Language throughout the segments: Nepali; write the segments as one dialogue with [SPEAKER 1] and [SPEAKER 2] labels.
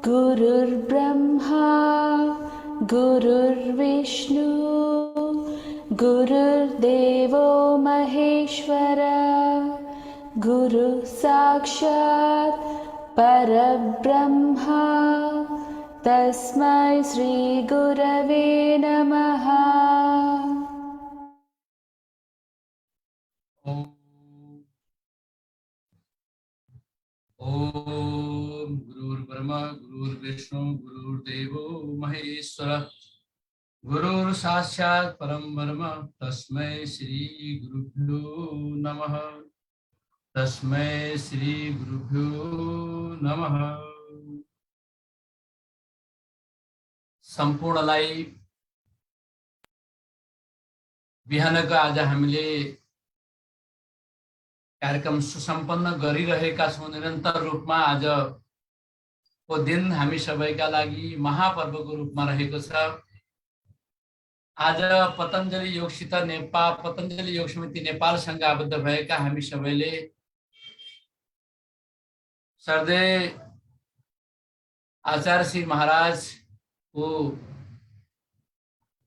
[SPEAKER 1] गुरुर्ब्रह्मा गुरुर्विष्णु गुरुर्देवो महेश्वर गुरु साक्षात् परब्रह्मा तस्मै श्री गुरवे नमः।
[SPEAKER 2] ओम गुरुर्ब्रह्मा गुरुर्विष्णु गुरुर्देवो महेश्वर गुरुर् साक्षात् परम ब्रह्म तस्मै श्री गुरुभ्यो नमः। तस्मै श्री गुरुभ्यो नमः। सम्पूर्णलाई बिहानको आज हामीले कार्यक्रम सुसम्पन्न गरिरहेका छौं। निरन्तर रूपमा आजको दिन हामी सबैका लागि महापर्वको रूपमा रहेको छ। आज पतञ्जलि योगसित नेपाल पतञ्जलि योग समिति नेपालसँग आबद्ध भएका हामी सबैले श्रद्धेय आचार्य श्री महाराजको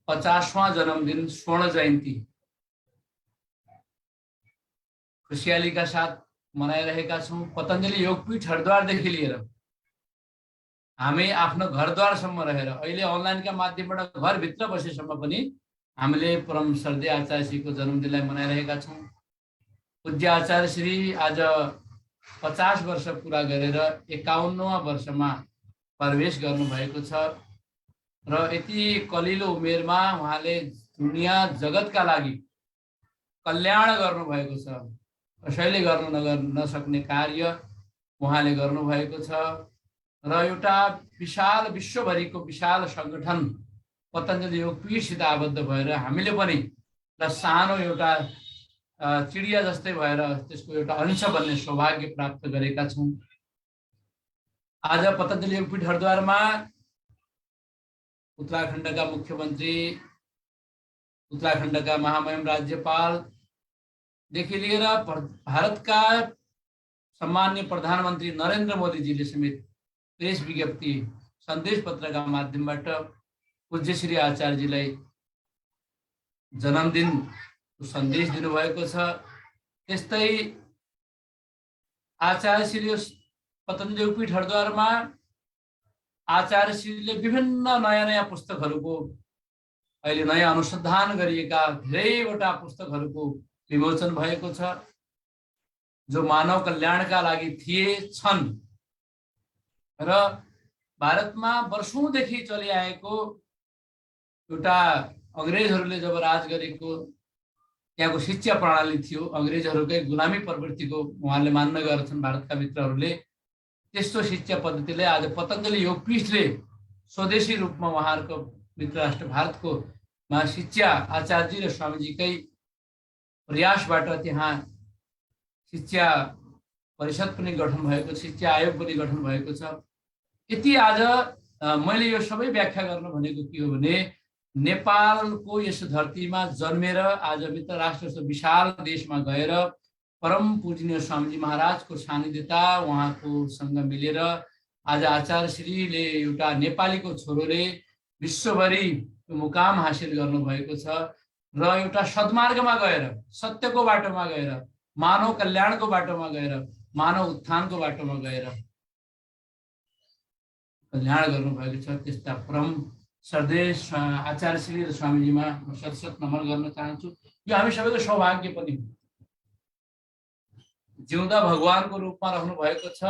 [SPEAKER 2] 50वां जन्मदिन स्वर्ण जयन्ती खुशियालीका साथ मनाइरहेका छौं। पतञ्जलि योगपीठ हरिद्वारदेखि लिएर हामी आफ्नो घरद्वारसम्म रहेर अहिले अनलाइनका माध्यमबाट घरभित्र बसेसम्म पनि हामीले परम श्रद्धेय आचार्य श्रीको जन्मदिनलाई मनाइरहेका छौं। पूज्य आचार्य श्री आज 50 वर्ष पूरा गरेर 51वां वर्षमा प्रवेश गर्नुभएको छ र यति कलिलो उमेरमा उहाँले दुनिया जगतका लागि कल्याण गर्नुभएको छ। कसैले गर्न नसक्ने कार्य उहाँले गर्नुभएको छ र एउटा विशाल विश्वभरिको विशाल संगठन पतञ्जलि योगपीठसित आबद्ध भएर हामीले पनि सानो एउटा चिडिया जस्तै भएर त्यसको एउटा अंश बन्ने सौभाग्य प्राप्त गरेका छौं। आज पतञ्जलि योगपीठ हरिद्वारमा उत्तराखण्डका मुख्यमन्त्री, उत्तराखण्डका महामहिम राज्यपाल देखि लिएर भारतका सम्माननीय प्रधानमन्त्री नरेन्द्र मोदीजीले समेत प्रेस विज्ञप्ति सन्देश पत्रका माध्यमबाट पूज्य श्री आचार्यजीलाई जन्मदिनको सन्देश दिनुभएको छ। त्यस्तै आचार्य श्री पतञ्जलि योगपीठ हरिद्वारमा आचार्य श्रीले विभिन्न नयाँ पुस्तकहरूको अहिले नयाँ अनुसन्धान गरिएका धेरैवटा पुस्तकहरूको विमोचन भएको छ जो मानव कल्याणका लागि छन् र भारतमा वर्षौंदेखि चलिआएको एउटा अंग्रेजहरूले जब राज गरेको त्यहाँको शिक्षा प्रणाली थियो, अंग्रेजहरूकै गुलामी प्रवृत्तिको उहाँले मान्न गर्छन् भारतका मित्रहरूले। त्यस्तो शिक्षा पद्धतिले आज पतञ्जलि योगपीठले स्वदेशी रूपमा उहाँहरूको मित्र राष्ट्र भारतको शिक्षा आचार्यजी र स्वामीजीकै प्रयासबाट त्यहाँ शिक्षा परिषद पनि गठन भएको, शिक्षा आयोग पनि गठन भएको छ। यति आज मैले यो सबै व्याख्या गर्न भनेको के हो भने नेपालको यस धरतीमा जन्मेर आज मित्र राष्ट्र जस्तो विशाल देशमा गएर परम पूजनीय स्वामीजी महाराजको सानिध्यता उहाँको सँग मिलेर आज आचार्य श्रीले एउटा नेपालीको छोरोले विश्वभरि मुकाम हासिल गर्नुभएको छ र एउटा सद्मार्गमा गएर, सत्यको बाटोमा गएर, मानव कल्याणको बाटोमा गएर, मानव उत्थानको बाटोमा गएर कल्याण गर्नुभएको छ। त्यस्ता परम श्रद्धेय आचार्य श्री र स्वामीजीमा म शतशत नमन गर्न चाहन्छु। यो हामी सबैको सौभाग्य पनि हो। जिउँदा भगवानको रूपमा रहनु भएको छ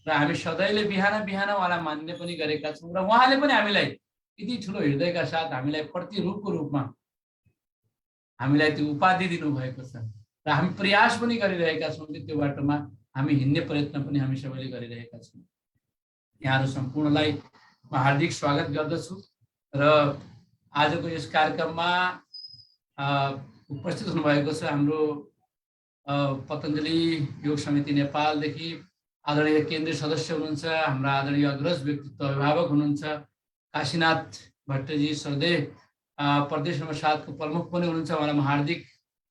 [SPEAKER 2] र हामी सधैँले बिहान बिहान उहाँलाई मान्ने पनि गरेका छौँ र उहाँले पनि हामीलाई यति ठुलो हृदयका साथ हामीलाई प्रतिरूपको रूपमा हामीलाई त्यो उपाधि दिनुभएको छ र हामी प्रयास पनि गरिरहेका छौँ कि त्यो बाटोमा हामी हिँड्ने प्रयत्न पनि हामी सबैले गरिरहेका छौँ। यहाँहरू सम्पूर्णलाई म हार्दिक स्वागत गर्दछु र आजको यस कार्यक्रममा उपस्थित हुनुभएको छ हाम्रो पतञ्जलि योग समिति नेपालदेखि आदरणीय केन्द्रीय सदस्य हुनुहुन्छ, हाम्रा आदरणीय अग्रज व्यक्तित्व अभिभावक हुनुहुन्छ काशीनाथ भट्टजी, श्रद्धेय प्रदेश नम्बर 7 को प्रमुख पनि हुनुहुन्छ। उहाँलाई म हार्दिक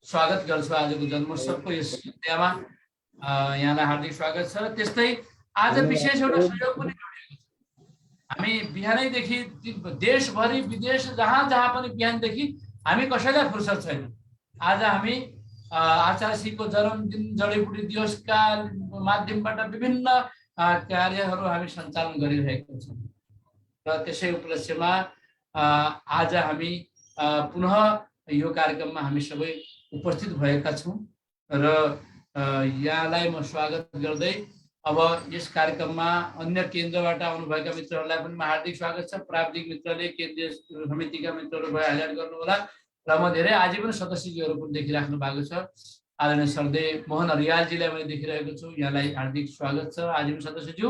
[SPEAKER 2] स्वागत गर्छु आजको जन्मोत्सवको यस विद्यामा। यहाँलाई हार्दिक स्वागत छ। त्यस्तै आज विशेष एउटा सहयोग पनि जोडिएको छ। हामी बिहानैदेखि देशभरि विदेश जहाँ जहाँ पनि बिहानदेखि हामी कसैलाई फुर्सद छैन। आज हामी आचार्यश्रीको जन्मदिन जडीबुटी दिवसका माध्यमबाट विभिन्न कार्यहरू हामी सञ्चालन गरिरहेका छौँ र त्यसै उपलक्ष्यमा आज हामी पुनः यो कार्यक्रममा हामी सबै उपस्थित भएका छौँ र यहाँलाई म स्वागत गर्दै अब यस कार्यक्रममा अन्य केन्द्रबाट आउनुभएका मित्रहरूलाई पनि हार्दिक स्वागत छ। प्राविधिक मित्रले केन्द्रीय समितिका मित्रहरू भयो हाइलाइट गर्नुहोला र म धेरै आजीवन सदस्यज्यूहरू पनि देखिराख्नु भएको छ। आदरणीय सरदेव मोहन रियालजीलाई मैले देखिरहेको छु, यहाँलाई हार्दिक स्वागत छ आजीवन सदस्यज्यू।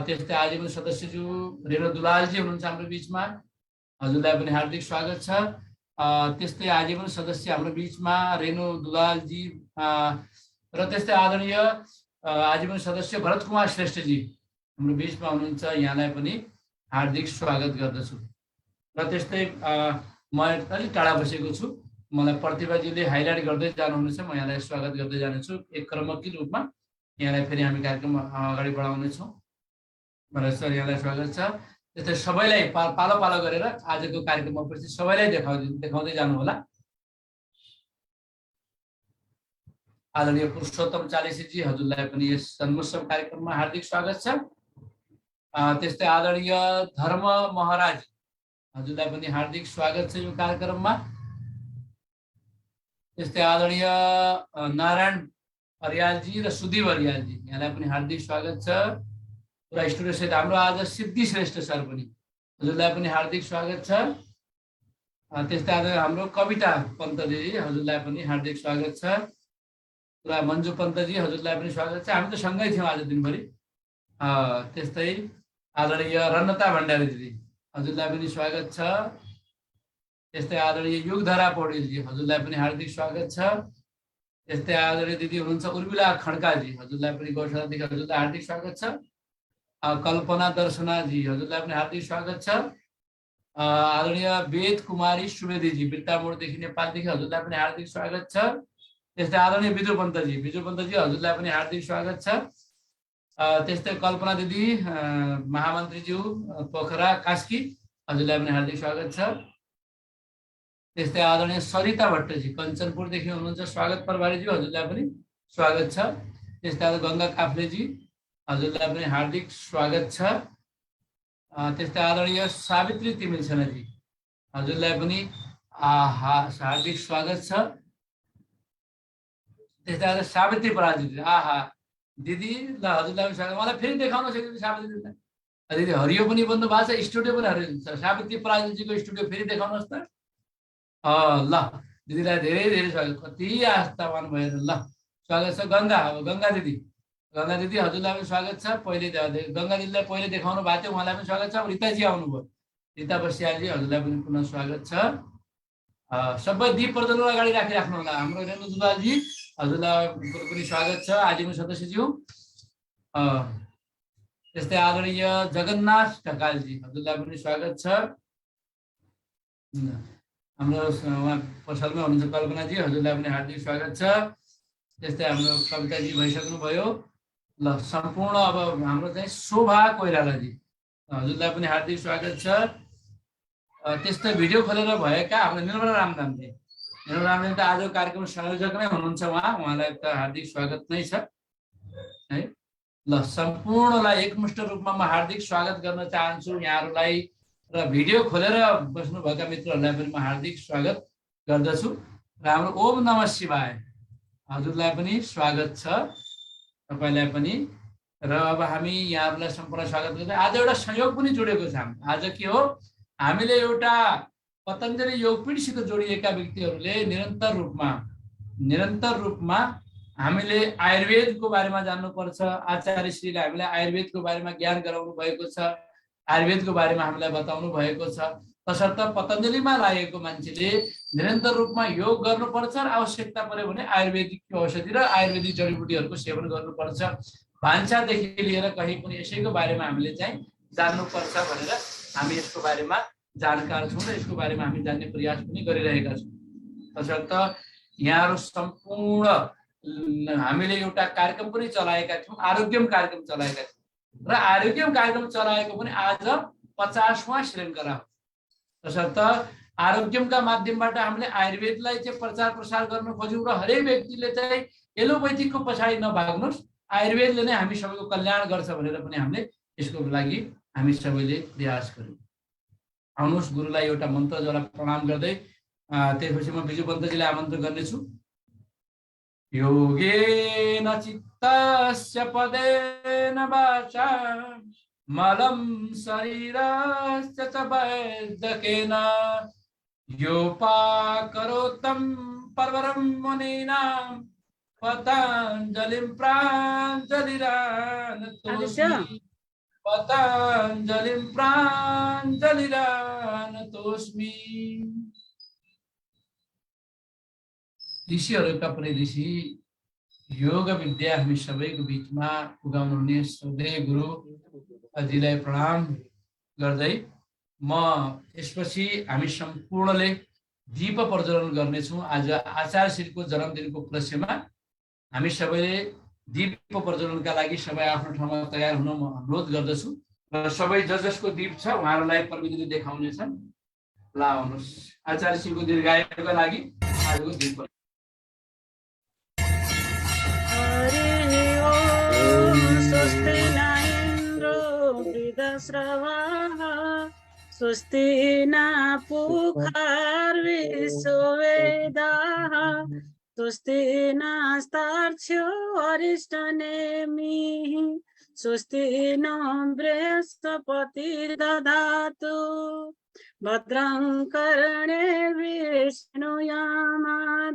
[SPEAKER 2] त्यस्तै आजीवन सदस्यज्यू रेणु दुलालजी हुनुहुन्छ हाम्रो बिचमा, हजुरलाई पनि हार्दिक स्वागत छ। त्यस्तै आजीवन सदस्य हाम्रो बिचमा रेणु दुलालजी र त्यस्तै आदरणीय आजीवन सदस्य भरत कुमार श्रेष्ठजी हाम्रो बिचमा हुनुहुन्छ, यहाँलाई पनि हार्दिक स्वागत गर्दछु। र त्यस्तै म अलिक टाढा बसेको छु, मलाई प्रतिभाजीले हाइलाइट गर्दै जानुहुनेछ, म यहाँलाई स्वागत गर्दै जानेछु एक क्रमकी रूपमा। यहाँलाई फेरि हामी कार्यक्रम अगाडि बढाउनेछौँ। सर यहाँलाई स्वागत छ। त्यस्तै सबैलाई पालो पालो गरेर आजको कार्यक्रममा उपस्थित सबैलाई देखाउँदै जानु होला। आदरणीय पुरुषोत्तम चालिसीजी हजुरलाई पनि यस जन्मोत्सव कार्यक्रममा हार्दिक स्वागत छ। त्यस्तै आदरणीय धर्म महाराज हजुरलाई पनि हार्दिक स्वागत छ यो कार्यक्रममा। त्यस्तै आदरणीय नारायण अर्यालजी र सुदीप अर्यालजी यहाँलाई पनि हार्दिक स्वागत छ। पुरा स्टुडियो सहित हाम्रो आज सिद्धि श्रेष्ठ सर पनि हजुरलाई पनि हार्दिक स्वागत छ। त्यस्तै आज हाम्रो कविता पन्तजी हजुरलाई पनि हार्दिक स्वागत छ। पुरा मन्जु पन्तजी हजुरलाई पनि स्वागत छ, हामी त सँगै थियौँ आज दिनभरि। त्यस्तै आदरणीय रन्नता भण्डारी दिदी हजुरलाई पनि स्वागत छ। त्यस्तै आदरणीय युगधरा पौडेलजी हजुरलाई पनि हार्दिक स्वागत छ। त्यस्तै आदरणीय दिदी हुनुहुन्छ उर्मिला खड्काजी हजुरलाई पनि गौशालादेखि हजुरलाई हार्दिक स्वागत छ। कल्पना दर्शनाजी हजुरलाई पनि हार्दिक स्वागत छ। आदरणीय वेद कुमारी सुवेदीजी बिर्तामोडदेखि नेपालदेखि हजुरलाई पनि हार्दिक स्वागत छ। त्यस्तै आदरणीय बिजु पन्तजी हजुरलाई पनि हार्दिक स्वागत छ। त्यस्तै कल्पना दिदी महामन्त्रीज्यू पोखरा कास्की हजुरलाई पनि हार्दिक स्वागत छ। त्यस्तै आदरणीय सरिता भट्टजी कञ्चनपुरदेखि हुनुहुन्छ, स्वागत प्रभारीज्यू हजुरलाई पनि स्वागत छ। त्यस्तै गङ्गा काफ्लेजी हजुरलाई पनि हार्दिक स्वागत छ। त्यस्तै आदरणीय सावित्री तिमिल सेनाजी हजुरलाई पनि हार्दिक स्वागत छ। त्यस्तै आज सावित्री पराजी दिदी ल हजुरलाई पनि स्वागत। मलाई फेरि देखाउन सक्यो सावित्री दिदीलाई, दिदी हरियो पनि बन्नु भएको छ, स्टुडियो पनि हरियो छ। सावित्री पराजीजीको स्टुडियो फेरि देखाउनुहोस् त। ल दिदीलाई धेरै धेरै स्वागत, कति आस्थावान भएर ल स्वागत छ। गङ्गा दिदी हजुरलाई पनि स्वागत छ। पहिले गङ्गा दिदीलाई पहिले देखाउनु भएको थियो, उहाँलाई पनि स्वागत छ। अब रिताजी आउनुभयो, रिता बस्यालजी हजुरलाई पनि पुनः स्वागत छ। सबै दीप प्रज्वलन अगाडि राखिराख्नु होला। हाम्रो रेणु दुलालजी हजुरलाई पनि स्वागत छ आजीवन सदस्यज्यू। त्यस्तै आदरणीय जगन्नाथ ढकालजी हजुरलाई पनि स्वागत छ। हाम्रो उहाँ पसलमा हुनुहुन्छ कल्पनाजी हजुरलाई पनि हार्दिक स्वागत छ। त्यस्तै हाम्रो कविताजी भइसक्नुभयो। ल सम्पूर्ण अब हाम्रो चाहिँ शोभा कोइरालाजी हजुरलाई पनि हार्दिक स्वागत छ। त्यस्तै भिडियो खोलेर भएका हाम्रो निर्मला रामदामजी त आजको कार्यक्रम संयोजक नै हुनुहुन्छ, उहाँलाई त हार्दिक स्वागत नै छ है। ल सम्पूर्णलाई एकमुष्ट रूपमा म हार्दिक स्वागत गर्न चाहन्छु यहाँहरूलाई र भिडियो खोलेर बस्नुभएका मित्रहरूलाई पनि म हार्दिक स्वागत गर्दछु। र हाम्रो ओम नमः शिवाय हजुरलाई पनि स्वागत छ, तपाईँलाई पनि। र अब हामी यहाँहरूलाई सम्पूर्ण स्वागत गर्दै आज एउटा संयोग पनि जोडेको छ। आज के हो, हामीले एउटा पतञ्जलि योगपीठसित जोडिएका व्यक्तिहरूले निरन्तर रूपमा हामीले आयुर्वेदको बारेमा जान्नुपर्छ। आचार्यश्रीले हामीलाई आयुर्वेदको बारेमा ज्ञान गराउनु भएको छ, आयुर्वेदको बारेमा हामीलाई बताउनु भएको छ। तसर्थ पतञ्जलिमा लागेको मान्छेले निरन्तर रूपमा योग गर्नुपर्छ र आवश्यकता पर्यो भने आयुर्वेदिक औषधि र आयुर्वेदिक जडीबुटीहरूको सेवन गर्नुपर्छ। भान्सादेखि लिएर कहीँ पनि यसैको बारेमा हामीले चाहिँ जान्नुपर्छ भनेर हामी यसको बारेमा जानकार छौँ र यसको बारेमा हामी जान्ने प्रयास पनि गरिरहेका छौँ। तसर्थ यहाँहरू सम्पूर्ण हामीले एउटा कार्यक्रम पनि चलाएका थियौँ, आरोग्यम कार्यक्रम चलाएका थियौँ। र आरोग्यम कार्यक्रम चलाएको पनि आज 50वां श्रृङ्खला हो। तसर्थ आरोग्यमका माध्यमबाट हामीले आयुर्वेदलाई चाहिँ प्रचार प्रसार गर्न खोज्यौँ र हरेक व्यक्तिले चाहिँ एलोपैथिकको पछाडि नभाग्नुहोस्, आयुर्वेदले नै हामी सबैको कल्याण गर्छ भनेर पनि हामीले यसको लागि हामी सबैले प्रयास गर्यौँ। आउनुहोस् गुरुलाई एउटा मन्त्रद्वारा प्रणाम गर्दै त्यसपछि म बिजु पन्तजीलाई आमन्त्रण गर्नेछु। योगेन चित्तस्य पदेन वाचा मलं शरीरस्य च वैद्यकेन योपाकरोतं पर्वरं मुनीनां पतञ्जलिं प्राञ्जलिरानतोऽस्मि पतञ्जलिं प्राञ्जलिरानतोऽस्मि। ऋषिहरूका पनि ऋषि योग विद्या हामी सबैको बिचमा पुगाउनु हुने श्रद्धेय गुरु अजीलाई प्रणाम गर्दै म यसपछि हामी सम्पूर्णले दीप प्रज्वलन गर्नेछौँ। आज आचार्य श्रीको जन्मदिनको उपलक्ष्यमा हामी सबैले दीप प्रज्वलनका लागि सबै आफ्नो ठाउँमा तयार हुन म अनुरोध गर्दछु र सबै जसको दीप छ उहाँहरूलाई प्रविधिले देखाउनेछन्। ल आउनुहोस् आचार्य श्रीको दीर्घायुका लागि आजको दीप।
[SPEAKER 3] स्वस्ति न इन्द्रो वृद्धश्रवाः स्वस्ति न पूर्वार्विश्ववेदाः स्वस्ति नस्तार्क्ष्यो अरिष्टनेमिः स्वस्ति न बृहस्पतिर्दधातु भद्रं कर्णेभिः शृणुयामदेवा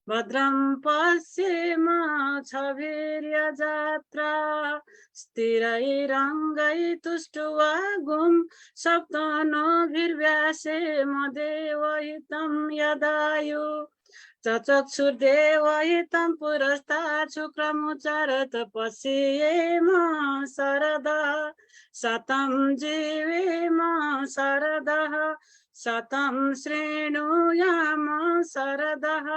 [SPEAKER 3] भद्रं पश्येमाक्षभिर्यजत्रा स्थिरैरङ्गैस्तुष्ट्वा सप्तनोभिर्व्यासेम देवहितं यदायु चक्षुर्देवहितं पुरस्तात् शुक्रमुच्चरत् पश्येम शरदः शतं जीवेम शरदः शतं शृणुयाम शरदः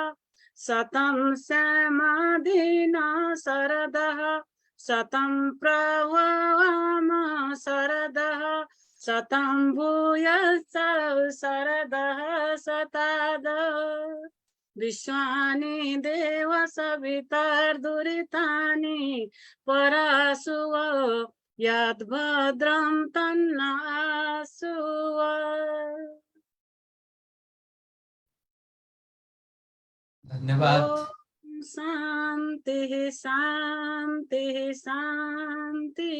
[SPEAKER 3] शतं समाधिन शरदः शतं प्रववाम शरदः शतं भूयश्च शरदः शताद विश्वानि देव सवितर्दुरितानि परासुव यद्भद्रं तन्नासुव।
[SPEAKER 2] धन्यवाद।
[SPEAKER 3] शांति शांति शांति।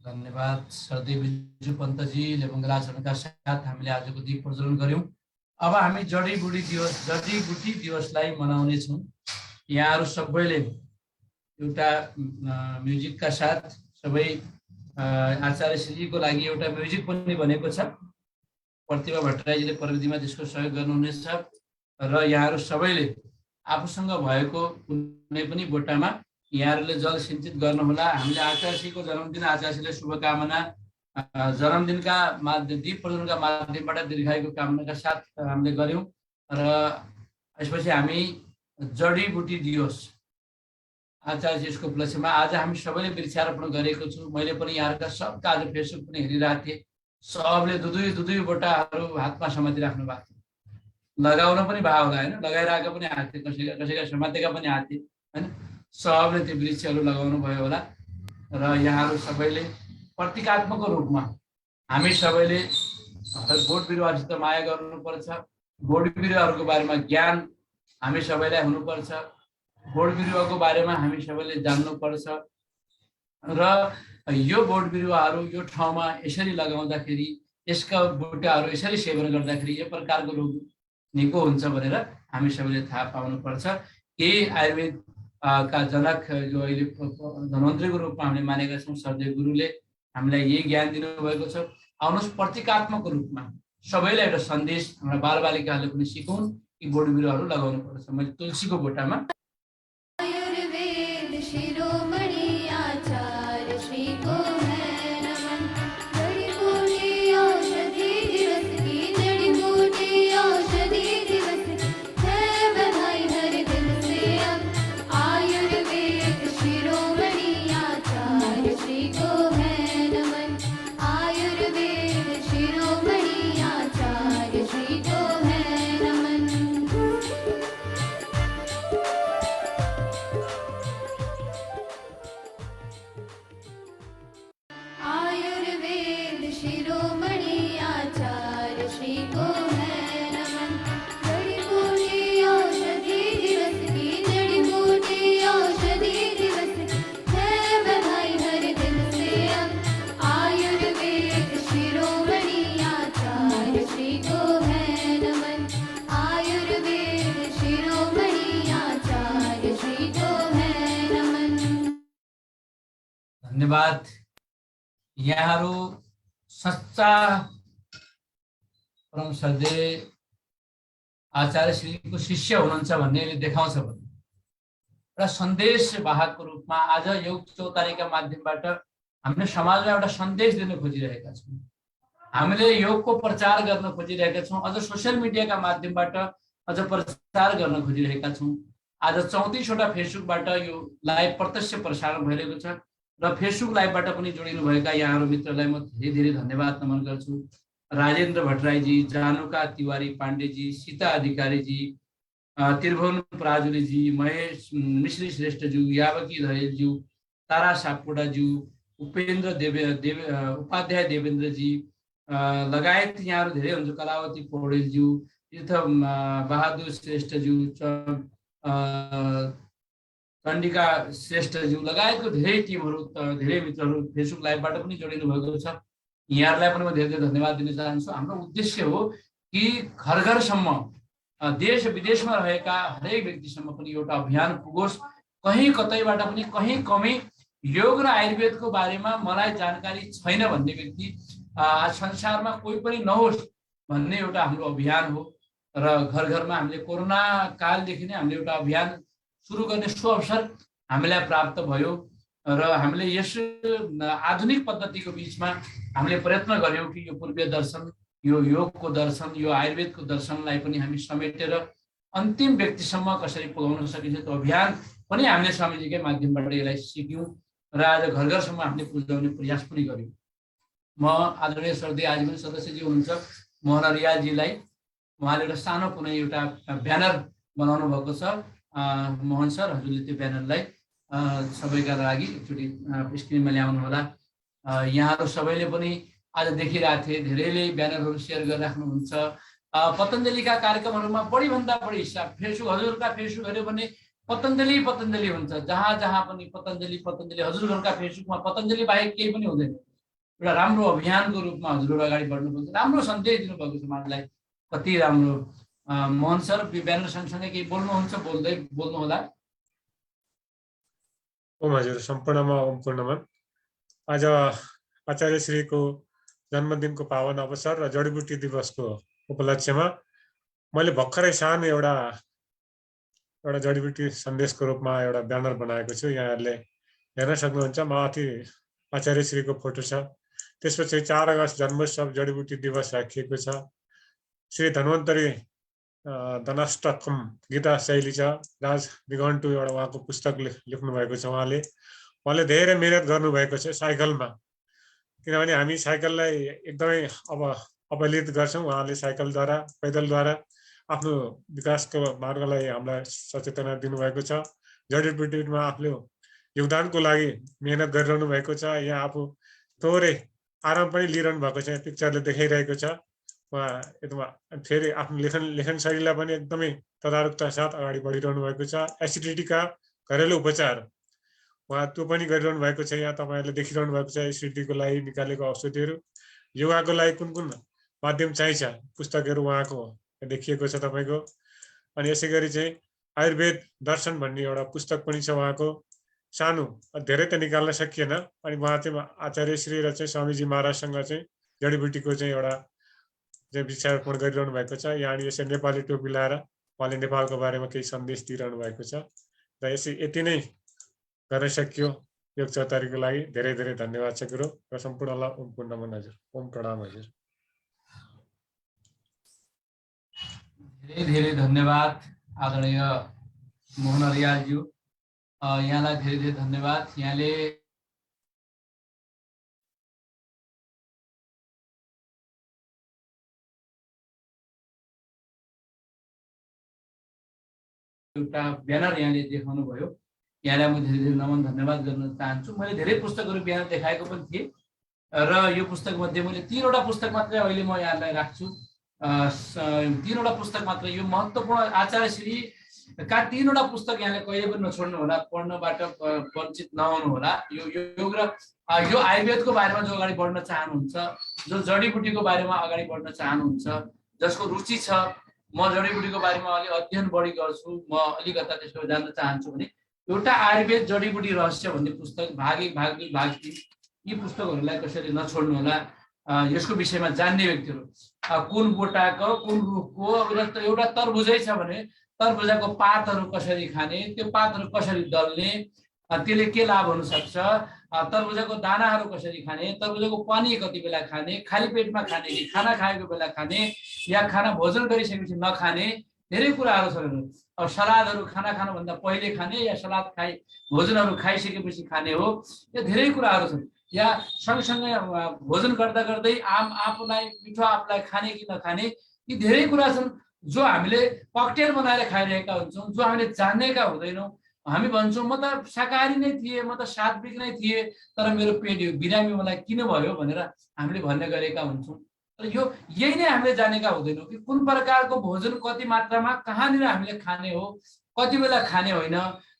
[SPEAKER 2] धन्यवाद श्रद्धेय बिजु पन्तजी मङ्गलाचरणका साथ हामीले आजको दीप प्रज्वलन गऱ्यौँ। अब हामी जडीबुटी दिवसलाई मनाउने छौँ। यहाँहरू सबैले एउटा म्युजिकका साथ सबै आचार्य श्रीजीको लागि एउटा म्युजिक पनि बनेको छ। प्रतिभा भट्टराईजीले प्रविधिमा त्यसको सहयोग गर्नुहुनेछ र यहाँहरू सबैले आफूसँग भएको कुनै पनि बोटामा यहाँहरूले जल सिञ्चित गर्नुहोला। हामीले आचार्यश्रीको जन्मदिन आचार्यश्रीले शुभकामना जन्मदिनका माध्यम दीप प्रज्वलनका माध्यमबाट दीर्घायुको कामनाका साथ हामीले गऱ्यौँ र यसपछि हामी जडीबुटी दिवस आचार्यश्रीको उपलक्ष्यमा आज हामी सबैले वृक्षारोपण गरेको छु। मैले पनि यहाँहरूका सबका आज फेसबुक पनि हेरिरहेको थिएँ। सबले दुई बोटाहरू हातमा समातिराख्नु भएको थियो। लगाउन पनि भएको होला होइन, लगाइरहेको पनि आएको थियो, कसैका समातेका पनि आएको थिए होइन। सबले त्यो वृक्षहरू लगाउनु भयो होला र यहाँहरू सबैले प्रतीकात्मक रूपमा हामी सबैले बोट बिरुवासित माया गर्नुपर्छ। बोट बिरुवाहरूको बारेमा ज्ञान हामी सबैलाई हुनुपर्छ। बोट बिरुवाको बारेमा हामी सबैले जान्नुपर्छ र यो बोट बिरुवाहरू यो ठाउँमा यसरी लगाउँदाखेरि यसका बुट्टाहरू यसरी सेवन गर्दाखेरि यो प्रकारको रोग निको हुन्छ भनेर हामी सबैले थाहा पाउनुपर्छ। केही आयुर्वेद का जनक जो अहिले धन्वन्तरीको रूपमा हामीले मानेका छौँ श्रद्धेय गुरुले हामीलाई यही ज्ञान दिनुभएको छ। आउनुहोस् प्रतीकात्मक रूपमा सबैलाई एउटा सन्देश हाम्रा बालबालिकाहरूले पनि सिकौँ कि बोट बिरुवाहरू लगाउनु पर्छ। मैले तुलसीको बोटामा
[SPEAKER 4] शिरोमणि
[SPEAKER 2] धन्यवाद। यहाँहरू सच्चा परम श्रद्धेय आचार्य श्रीको शिष्य हुनुहुन्छ भन्नेले देखाउँछ भने एउटा सन्देश वाहकको रूपमा आज योग चौतारीका माध्यमबाट हामीले समाजमा एउटा सन्देश दिन खोजिरहेका छौँ। हामीले योगको प्रचार गर्न खोजिरहेका छौँ। अझ सोसियल मिडियाका माध्यमबाट अझ प्रचार गर्न खोजिरहेका छौँ। आज 34वटा फेसबुकबाट यो लाइभ प्रत्यक्ष प्रसारण भइरहेको छ र फेसबुक लाइभबाट पनि जोडिनुभएका यहाँहरू मित्रलाई म धेरै धेरै धन्यवाद नमन गर्छु। राजेन्द्र भट्टराईजी, जानुका तिवारी पाण्डेजी, सीता अधिकारीजी, त्रिभुवन पराजुलीजी, महेश मिश्री श्रेष्ठज्यू, यावकी धरेलज्यू, तारा सापकोटाज्यू, उपेन्द्र उपाध्याय देवेन्द्रजी लगायत यहाँहरू धेरै हुनुहुन्छ। कलावती पौडेलज्यू, तीर्थ बहादुर श्रेष्ठज्यू, चण्डिका श्रेष्ठज्यू लगायतको धेरै टिमहरू, धेरै मित्रहरू फेसबुक लाइभबाट पनि जोडिनु भएको छ। यहाँहरूलाई पनि म धेरै धेरै धन्यवाद दिन चाहन्छु। हाम्रो उद्देश्य हो कि घर घरसम्म, देश विदेशमा रहेका हरेक व्यक्तिसम्म पनि एउटा अभियान पुगोस्। कहीँ कतैबाट पनि कहीँ कमी योग र आयुर्वेदको बारेमा मलाई जानकारी छैन भन्ने व्यक्ति आज संसारमा कोही पनि नहोस् भन्ने एउटा हाम्रो अभियान हो। र घर घरमा हामीले कोरोना कालदेखि नै हामीले एउटा अभियान सुरु गर्ने सुअवसर हामीलाई प्राप्त भयो र हामीले यस आधुनिक पद्धतिको बिचमा हामीले प्रयत्न गर्यौँ कि यो पूर्वीय दर्शन, यो योगको दर्शन, यो आयुर्वेदको दर्शनलाई पनि हामी समेटेर अन्तिम व्यक्तिसम्म कसरी पुगाउन सकिन्छ त्यो अभियान पनि हामीले स्वामीजीकै माध्यमबाट यसलाई सिक्यौँ र आज घर घरसम्म हामीले पुर्याउने प्रयास पनि गर्यौँ। म आदरणीय श्रद्धेय आजीवन सदस्यजी हुनुहुन्छ मोहन रियालजीलाई उहाँले एउटा सानो कुनै एउटा ब्यानर बनाउनु भएको छ। मोहन सर, हजुरले त्यो ब्यानरलाई सबैका लागि एकचोटि स्क्रिनमा ल्याउनु होला। यहाँहरू सबैले पनि आज देखिरहेको थिए, धेरैले ब्यानरहरू सेयर गरिराख्नुहुन्छ। पतञ्जलिका कार्यक्रमहरूमा बढीभन्दा बढी हिस्सा फेसबुक, हजुरका फेसबुक हेऱ्यो भने पतञ्जलि हुन्छ। जहाँ जहाँ पनि पतञ्जलि हजुरहरूका फेसबुकमा पतञ्जलि बाहेक केही पनि हुँदैन। एउटा राम्रो अभियानको रूपमा हजुरहरू अगाडि बढ्नुपर्छ, राम्रो सन्देश दिनुभएको समाजलाई, कति राम्रो। मोहन सर, ब्यानर सँगसँगै केही बोल्नुहुन्छ, बोल्नु होला।
[SPEAKER 4] ओम हजुर, सम्पूर्णमा ओम पूर्णमा। आज आचार्य श्रीको जन्मदिनको पावन अवसर र जडीबुटी दिवसको उपलक्ष्यमा मैले भर्खरै सानो एउटा जडीबुटी सन्देशको रूपमा एउटा ब्यानर बनाएको छु। यहाँहरूले हेर्न सक्नुहुन्छ। माथि आचार्य श्रीको फोटो छ। त्यसपछि 4 अगस्त जन्मोत्सव जडीबुटी दिवस राखिएको छ। श्री धन्वन्तरी धनाष्टकम गीता शैली छ, राज निघण्टु एउटा उहाँको पुस्तक लेख्नु भएको छ। उहाँले धेरै मेहनत गर्नुभएको छ साइकलमा, किनभने हामी साइकललाई एकदमै अवहेलित गर्छौँ। उहाँले साइकलद्वारा, पैदलद्वारा आफ्नो विकासको मार्गलाई हामीलाई सचेतना दिनुभएको छ। जडीबुटीमा आफ्नो योगदानको लागि मेहनत गरिरहनु भएको छ। यहाँ आफू थोरै आराम पनि लिइरहनु भएको छ, पिक्चरले देखाइरहेको छ। उहाँ एकदम फेरि आफ्नो लेखन शैलीलाई पनि एकदमै तदारुकता साथ अगाडि बढिरहनु भएको छ। एसिडिटीका घरेलु उपचार उहाँ त्यो पनि गरिरहनु भएको छ। यहाँ तपाईँहरूले देखिरहनु भएको छ एसिडिटीको लागि निकालेको औषधिहरू। योगाको लागि कुन कुन माध्यम चाहिन्छ पुस्तकहरू उहाँको देखिएको छ तपाईँको। अनि यसै गरी चाहिँ आयुर्वेद दर्शन भन्ने एउटा पुस्तक पनि छ उहाँको, सानो, धेरै त निकाल्न सकिएन। अनि उहाँ चाहिँ आचार्य श्री र चाहिँ स्वामीजी महाराजसँग चाहिँ जडीबुटीको चाहिँ एउटा वृक्षारोपण गरिरहनु भएको छ। यहाँ यसै नेपाली टोपी लाएर उहाँले नेपालको बारेमा केही सन्देश दिइरहनु भएको छ। र यसै यति नै गर्न सकियो योग चौतारीको लागि। धेरै धेरै धन्यवाद छ गुरु र सम्पूर्णलाई ओम पूर्णमन हजुर, ओम प्रणाम हजुर।
[SPEAKER 2] धेरै धेरै धन्यवाद आदरणीय मोहन रियालज्यू, यहाँलाई धेरै धेरै धन्यवाद। यहाँले एउटा ब्यानर यहाँले देखाउनु भयो, यहाँलाई म धेरै धेरै नमन धन्यवाद गर्न चाहन्छु। मैले धेरै पुस्तकहरू ब्यानर देखाएको पनि थिएँ र यो पुस्तक मध्ये मैले 3वटा पुस्तक मात्रै अहिले म यहाँलाई राख्छु। 3वटा पुस्तक मात्र, यो महत्त्वपूर्ण आचार्य श्रीका 3वटा पुस्तक यहाँले कहिले पनि नछोड्नु होला, पढ्नबाट वञ्चित नहुनु होला। यो योग र यो आयुर्वेदको बारेमा जो अगाडि बढ्न चाहनुहुन्छ, जो जडीबुटीको बारेमा अगाडि बढ्न चाहनुहुन्छ, जसको रुचि छ, म जडीबुटीको बारेमा अलि अध्ययन बढी गर्छु, म अलिकता त्यसको जान्न चाहन्छु भने एउटा आयुर्वेद जडीबुटी रहस्य भन्ने पुस्तक भाग 1 भाग 2 भाग 3 यी पुस्तकहरूलाई कसैले नछोड्नु होला। यसको विषयमा जान्ने व्यक्तिहरू कुन बोटाको कुन रुखको एउटा तरबुजै छ भने तरबुजाको पातहरू कसरी खाने, त्यो पातहरू कसरी दल्ने, त्यसले के लाभ हुन सक्छ, तरबुजाको दानाहरू कसरी खाने, तरबुजाको पानी कति बेला खाने, खाली पेटमा खाने कि खाना खाएको बेला खाने या खाना भोजन गरिसकेपछि नखाने, धेरै कुराहरू छन्। अब सलादहरू खाना खानुभन्दा पहिले खाने या सलाद भोजनहरू खाइसकेपछि खाने हो, यो धेरै कुराहरू छन्। या सँगसँगै भोजन गर्दा गर्दै आफूलाई मिठो आफूलाई खाने कि नखाने, यी धेरै कुरा छन् जो हामीले ककटेल बनाएर खाइरहेका हुन्छौँ, जो हामीले जान्नेका हुँदैनौँ। हामी भन्छौँ म त शाकाहारी नै थिएँ, म त सात्विक नै थिएँ, तर मेरो पेट यो बिरामी मलाई किन भयो भनेर हामीले भन्ने गरेका हुन्छौँ। तर यही नै हामीले जानेका हुँदैनौँ कि कुन प्रकारको भोजन कति मात्रामा कहाँनिर हामीले खाने हो, कति बेला खाने होइन,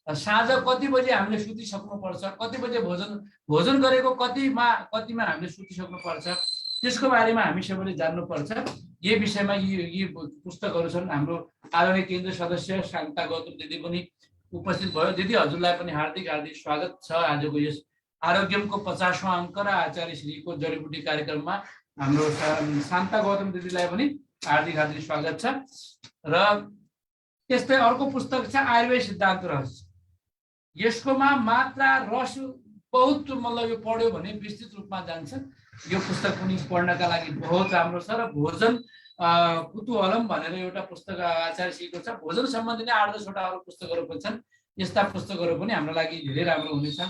[SPEAKER 2] साँझ कति बजे हामीले सुतिसक्नुपर्छ, कति बजे भोजन गरेको कतिमा हामीले सुतिसक्नुपर्छ, त्यसको बारेमा हामी सबैले जान्नुपर्छ। यही विषयमा यी पुस्तकहरू छन्। हाम्रो आदरणीय केन्द्रीय सदस्य शान्ता गौतम दिदी पनि उपस्थित भयो। दिदी हजुरलाई पनि हार्दिक हार्दिक स्वागत छ आजको यस आरोग्यमको 50वां अङ्क र आचार्य श्रीको जडीबुटी कार्यक्रममा। हाम्रो शान्ता गौतम दिदीलाई पनि हार्दिक हार्दिक स्वागत छ। र त्यस्तै अर्को पुस्तक छ आयुर्वेद सिद्धान्त रहस्य। यसकोमा मात्रा रस बहुत, मतलब यो पढ्यो भने विस्तृत रूपमा जान्छ। यो पुस्तक पनि पढ्नका लागि बहुत राम्रो छ। र भोजन कुतूहलम भनेर एउटा पुस्तक आचार्य श्रीको छ। भोजन सम्बन्धी नै 8-10 वटा अरू पुस्तकहरू पनि छन्। यस्ता पुस्तकहरू पनि हाम्रो लागि धेरै राम्रो हुनेछ।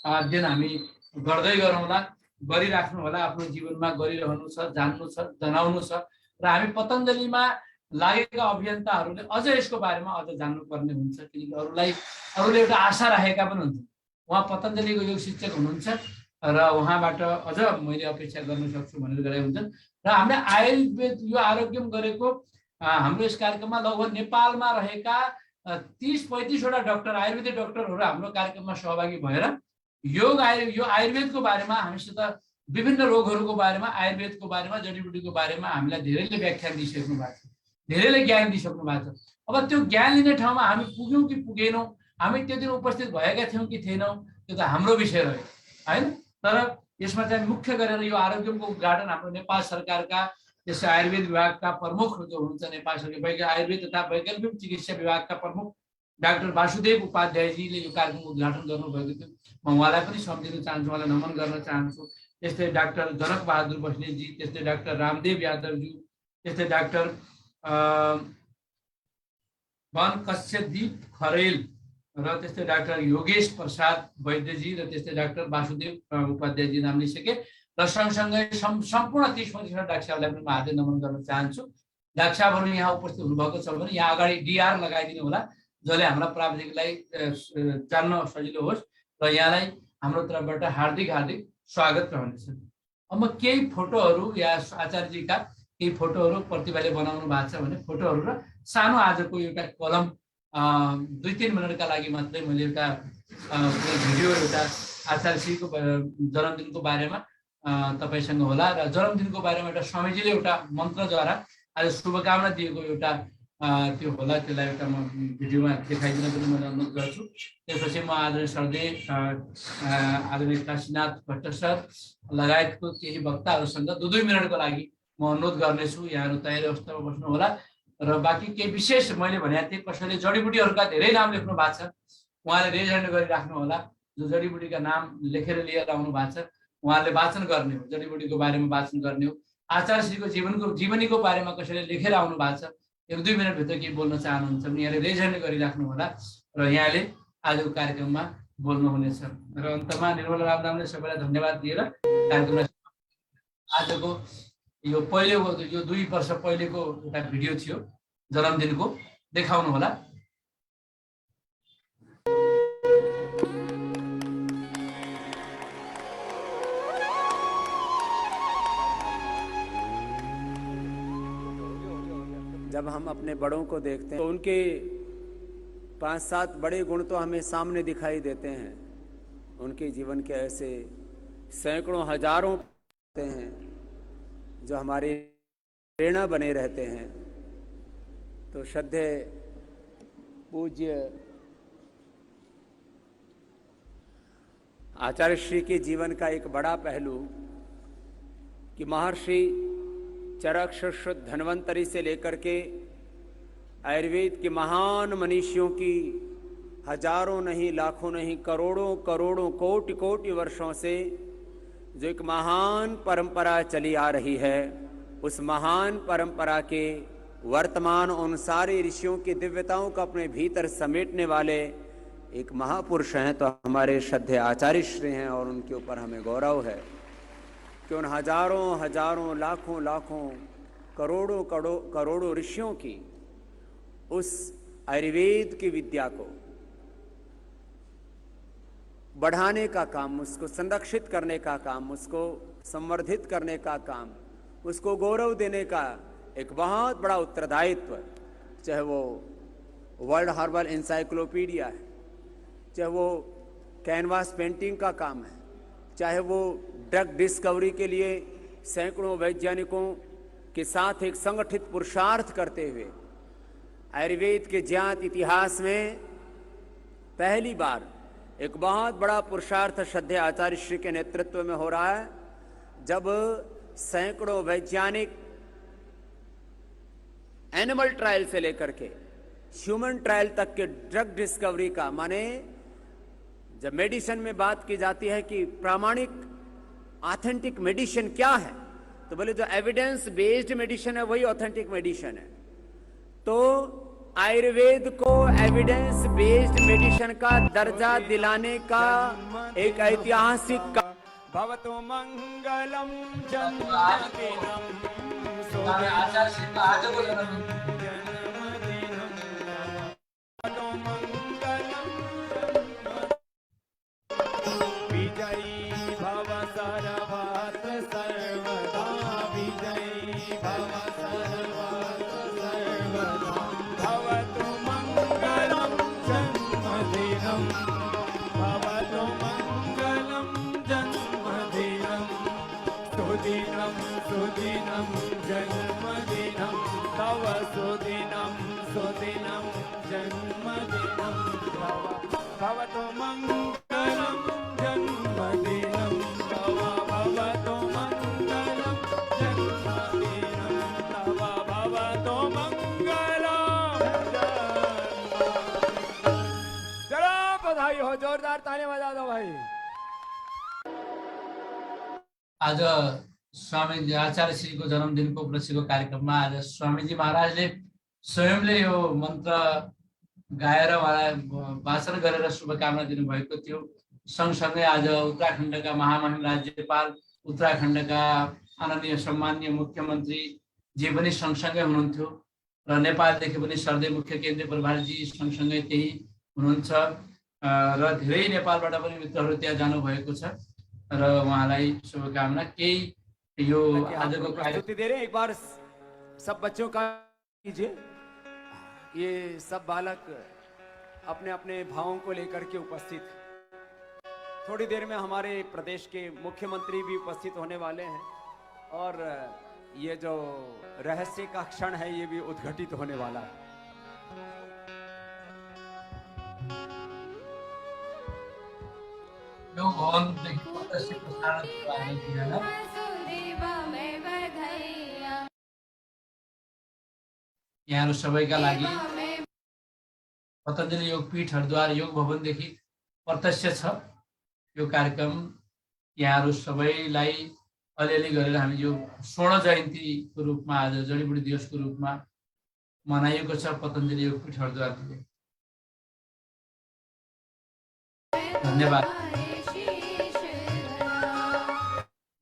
[SPEAKER 2] अध्ययन हामी गर्दै गरौँला, गरिराख्नु होला, आफ्नो जीवनमा गरिरहनु छ, जान्नु छ, जनाउनु छ। र हामी पतञ्जलिमा लागेका अभियन्ताहरूले अझ यसको बारेमा अझ जान्नुपर्ने हुन्छ, किनकि अरूले एउटा आशा राखेका पनि हुन्छ। उहाँ पतञ्जलिको योग शिक्षक हुनुहुन्छ र उहाँबाट अझ मैले अपेक्षा गर्न सक्छु भनेर गरेका हुन्छन्। र हामीले आयुर्वेद यो आरोग्यम गरेको हाम्रो यस कार्यक्रममा लगभग नेपालमा रहेका 30-35 वटा डाक्टर, आयुर्वेदिक डाक्टरहरू हाम्रो कार्यक्रममा सहभागी भएर यो आयुर्वेदको बारेमा हामीसित विभिन्न रोगहरूको बारेमा, आयुर्वेदको बारेमा, जडीबुटीको बारेमा हामीलाई धेरैले व्याख्यान दिइसक्नु भएको छ, धेरैले ज्ञान दिइसक्नु भएको छ। अब त्यो ज्ञान लिने ठाउँमा हामी पुग्यौँ कि पुगेनौँ, हामी त्यो दिन उपस्थित भएका थियौँ कि थिएनौँ, त्यो त हाम्रो विषय रह्यो होइन। तर यसमा चाहिँ मुख्य गरेर यो आरोग्यको उद्घाटन हाम्रो नेपाल सरकारका यस आयुर्वेद विभागका प्रमुख जो हुनुहुन्छ, नेपाल सरकार आयुर्वेद तथा वैकल्पिक चिकित्सा विभागका प्रमुख डाक्टर वासुदेव उपाध्यायजीले यो कार्यक्रम उद्घाटन गर्नुभएको थियो। म उहाँलाई पनि सम्झिन चाहन्छु, उहाँलाई नमन गर्न चाहन्छु। त्यस्तै डाक्टर जनक बहादुर बस्नेतजी, त्यस्तै डाक्टर रामदेव यादवज्यू, त्यस्तै डाक्टर वन कश्यपदीप खरेल र त्यस्तै डाक्टर योगेश प्रसाद वैद्यजी र त्यस्तै डाक्टर वासुदेव उपाध्यायजी नाम लिइसके। र सँगसँगै सम्पूर्ण 30-35 डाक्टर साहबलाई पनि म हार्दिक नमन गर्न चाहन्छु। डाक्टर साहबहरू यहाँ उपस्थित हुनुभएको छ भने यहाँ अगाडि DR लगाइदिनु होला, जसले हाम्रा प्राविधिकलाई जान्न सजिलो होस्। र यहाँलाई हाम्रो तर्फबाट हार्दिक हार्दिक स्वागत रहनेछ। अब म केही फोटोहरू या आचार्यजीका केही फोटोहरू प्रतिभाले बनाउनु भएको छ भने फोटोहरू र सानो आजको एउटा कलम 2-3 मिनटका लागि मात्रै मैले एउटा भिडियो एउटा आचार्य श्रीको जन्मदिनको बारेमा तपाईसँग होला। र जन्मदिनको बारेमा एउटा स्वामीजीले एउटा मन्त्रद्वारा आज शुभकामना दिएको एउटा त्यो होला, त्यसलाई एउटा म भिडियोमा देखाइदिन पनि मैले अनुरोध गर्छु। त्यसपछि म आदरणीय सरदेव, आदरणीय काशीनाथ भट्ट सर लगायतको केही वक्ताहरूसँग 2-2 मिनटको लागि म अनुरोध गर्नेछु। यहाँहरू तयारी अवस्थामा बस्नु होला। र बाँकी केही विशेष मैले भनेको थिएँ, कसैले जडीबुटीहरूका धेरै नाम लेख्नु भएको छ, उहाँले रेज ह्यान्ड गरिराख्नु होला। जो जडीबुटीका नाम लेखेर लिएर आउनु भएको छ उहाँले वाचन गर्ने हो, जडीबुटीको बारेमा वाचन गर्ने हो। आचार्य श्रीको जीवनीको बारेमा कसैले लेखेर आउनु भएको छ, 1-2 मिनटभित्र केही बोल्न चाहनुहुन्छ भने यहाँले रेज ह्यान्ड गरिराख्नु होला र यहाँले आजको कार्यक्रममा बोल्नुहुनेछ। र अन्तमा निर्मल रामदामले सबैलाई धन्यवाद दिएर कार्यक्रमलाई आजको यो पहिलेको यो 2 वर्ष पहिलेको एउटा भिडियो थियो जन्मदिनको, देखाउनु होला।
[SPEAKER 5] जब हम अपने बड़ों को देखते हैं तो उनके 5-7 बड़े गुण तो हमें सामने दिखाई देते हैं। उनके जीवन के ऐसे सैकड़ों हजारों हैं जो हमारी प्रेरणा बने रहते हैं। तो श्रद्धेय पूज्य आचार्य श्री के जीवन का एक बड़ा पहलू कि महर्षि चरक शुश्रुत धन्वंतरि से लेकर के आयुर्वेद के महान मनीषियों की हजारों नहीं, लाखों नहीं, करोड़ों करोड़ों, कोटि कोटि वर्षों से जो एक महान परंपरा चली आ रही है, उस महान परंपरा के वर्तमान उन सारे ऋषियों की दिव्यताओं को अपने भीतर समेटने वाले एक महापुरुष हैं तो हमारे श्रद्धेय आचार्य श्री हैं। और उनके ऊपर हमें गौरव है कि उन हजारों हजारों, लाखों लाखों, करोड़ों करोड़ों ऋषियों की उस आयुर्वेद की विद्या को बढ़ाने का काम, उसको संरक्षित करने का काम, उसको संवर्धित करने का काम, उसको गौरव देने का एक बहुत बड़ा उत्तरदायित्व, चाहे वो वर्ल्ड हर्बल इंसाइक्लोपीडिया है, चाहे वो कैनवास पेंटिंग का काम है, चाहे वो ड्रग डिस्कवरी के लिए सैकड़ों वैज्ञानिकों के साथ एक संगठित पुरुषार्थ करते हुए आयुर्वेद के ज्ञात इतिहास में पहली बार एक बहुत बड़ा पुरुषार्थ श्रद्धेय आचार्य श्री के नेतृत्व में हो रहा है, जब सैकड़ों वैज्ञानिक एनिमल ट्रायल से लेकर के ह्यूमन ट्रायल तक के ड्रग डिस्कवरी का, माने जब मेडिसिन में बात की जाती है कि प्रामाणिक ऑथेंटिक मेडिसिन क्या है, तो बोले जो एविडेंस बेस्ड मेडिसिन है वही ऑथेंटिक मेडिसिन है। तो आयुर्वेद को एविडेंस बेस्ड मेडिसिन का दर्जा दिलाने का एक ऐतिहासिक
[SPEAKER 6] भवतु मंगलम
[SPEAKER 2] आचार्य श्री का आज को जन्मदिन
[SPEAKER 6] विजयी भव सर्वत्र सर्वदा, विजयी भव सर्वत्र सर्वदा, भवतु मंगलम जन्मदिनम, भवतु मंगलम जन्मदिनम, सुदिनम सुदिनम जन्मदिनम तव, सुदिनम सुदिनम जन्मदिनम तव, भवतु मंगलम जन्मदिनम तव, भवतु मंगलम जन्मदिनम तव, भवतु मंगलम। चलो बधाई हो, जोरदार ताली बजा दो भाई।
[SPEAKER 2] आज स्वामी आचार्य श्री को जन्मदिनको उपलक्ष्यको कार्यक्रममा आज स्वामीजी महाराजले स्वयंले यो मन्त्र गाएर उहाँलाई भाषण गरेर शुभकामना दिनुभएको थियो। सँगसँगै आज उत्तराखण्डका महामहिम राज्यपाल, उत्तराखण्डका आदरणीय सम्माननीय मुख्यमन्त्री जे पनि सँगसँगै हुनुहुन्थ्यो र नेपालदेखि पनि सर्दै मुख्य केन्द्रीय प्रभारीजी सँगसँगै त्यही हुनुहुन्छ र धेरै नेपालबाट पनि मित्रहरू त्यहाँ जानुभएको छ र उहाँलाई शुभकामना। केही यो आजको
[SPEAKER 5] प्रस्तुति दे रहे हैं, एक बार सब बच्चों का कीजिए। ये सब बालक अपने अपने भावों को लेकर के उपस्थित। थोड़ी देर में हमारे प्रदेश के मुख्यमंत्री भी उपस्थित होने वाले हैं और ये जो रहस्य का क्षण है ये भी उद्घाटित होने वाला है।
[SPEAKER 2] यो भवनदेखि प्रत्यक्ष प्रसारण दिएर यहाँहरू सबैका लागि पतञ्जलि योगपीठ हरिद्वार योग भवनदेखि प्रत्यक्ष छ यो कार्यक्रम। यहाँहरू सबैलाई अलिअलि गरेर हामी यो स्वर्ण जयन्तीको रूपमा आज जडीबुटी दिवसको रूपमा मनाइएको छ पतञ्जलि योगपीठ हरिद्वारले। धन्यवाद।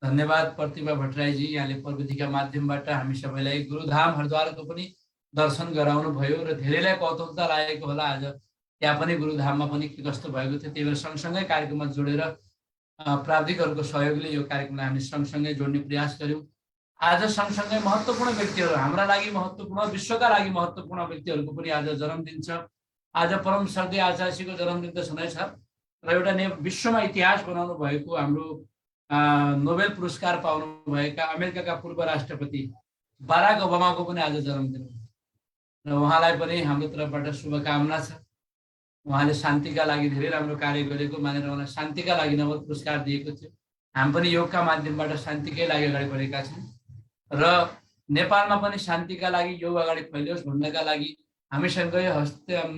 [SPEAKER 2] धन्यवाद प्रतिभा भट्टराईजी, यहाँले प्रविधिका माध्यमबाट हामी सबैलाई गुरुधाम हरिद्वारको पनि दर्शन गराउनु भयो र धेरैलाई कौतुकता लागेको होला आज त्यहाँ पनि गुरुधाममा पनि के कस्तो भएको थियो। त्यही भएर सँगसँगै कार्यक्रममा जोडेर प्राविधिकहरूको सहयोगले यो कार्यक्रमलाई हामी सँगसँगै जोड्ने प्रयास गर्यौँ। आज सँगसँगै महत्त्वपूर्ण व्यक्तिहरू, हाम्रा लागि महत्त्वपूर्ण, विश्वका लागि महत्त्वपूर्ण व्यक्तिहरूको पनि आज जन्मदिन छ। आज परम श्रद्धेय आचार्यजीको जन्मदिन त छँदैछ र एउटा विश्वमा इतिहास बनाउनु भएको हाम्रो नोबेल पुरस्कार पाउनुभएका अमेरिकाका पूर्व राष्ट्रपति बाराक ओबामाको पनि आज जन्मदिन हो र उहाँलाई पनि हाम्रो तर्फबाट शुभकामना छ। उहाँले शान्तिका लागि धेरै राम्रो कार्य गरेको मानेर उहाँलाई शान्तिका लागि नोबेल पुरस्कार दिएको थियो। हामी पनि योगका माध्यमबाट शान्तिकै लागि अगाडि बढेका छौँ र नेपालमा पनि शान्तिका लागि योग अगाडि फैलियोस् भन्नका लागि हामीसँगै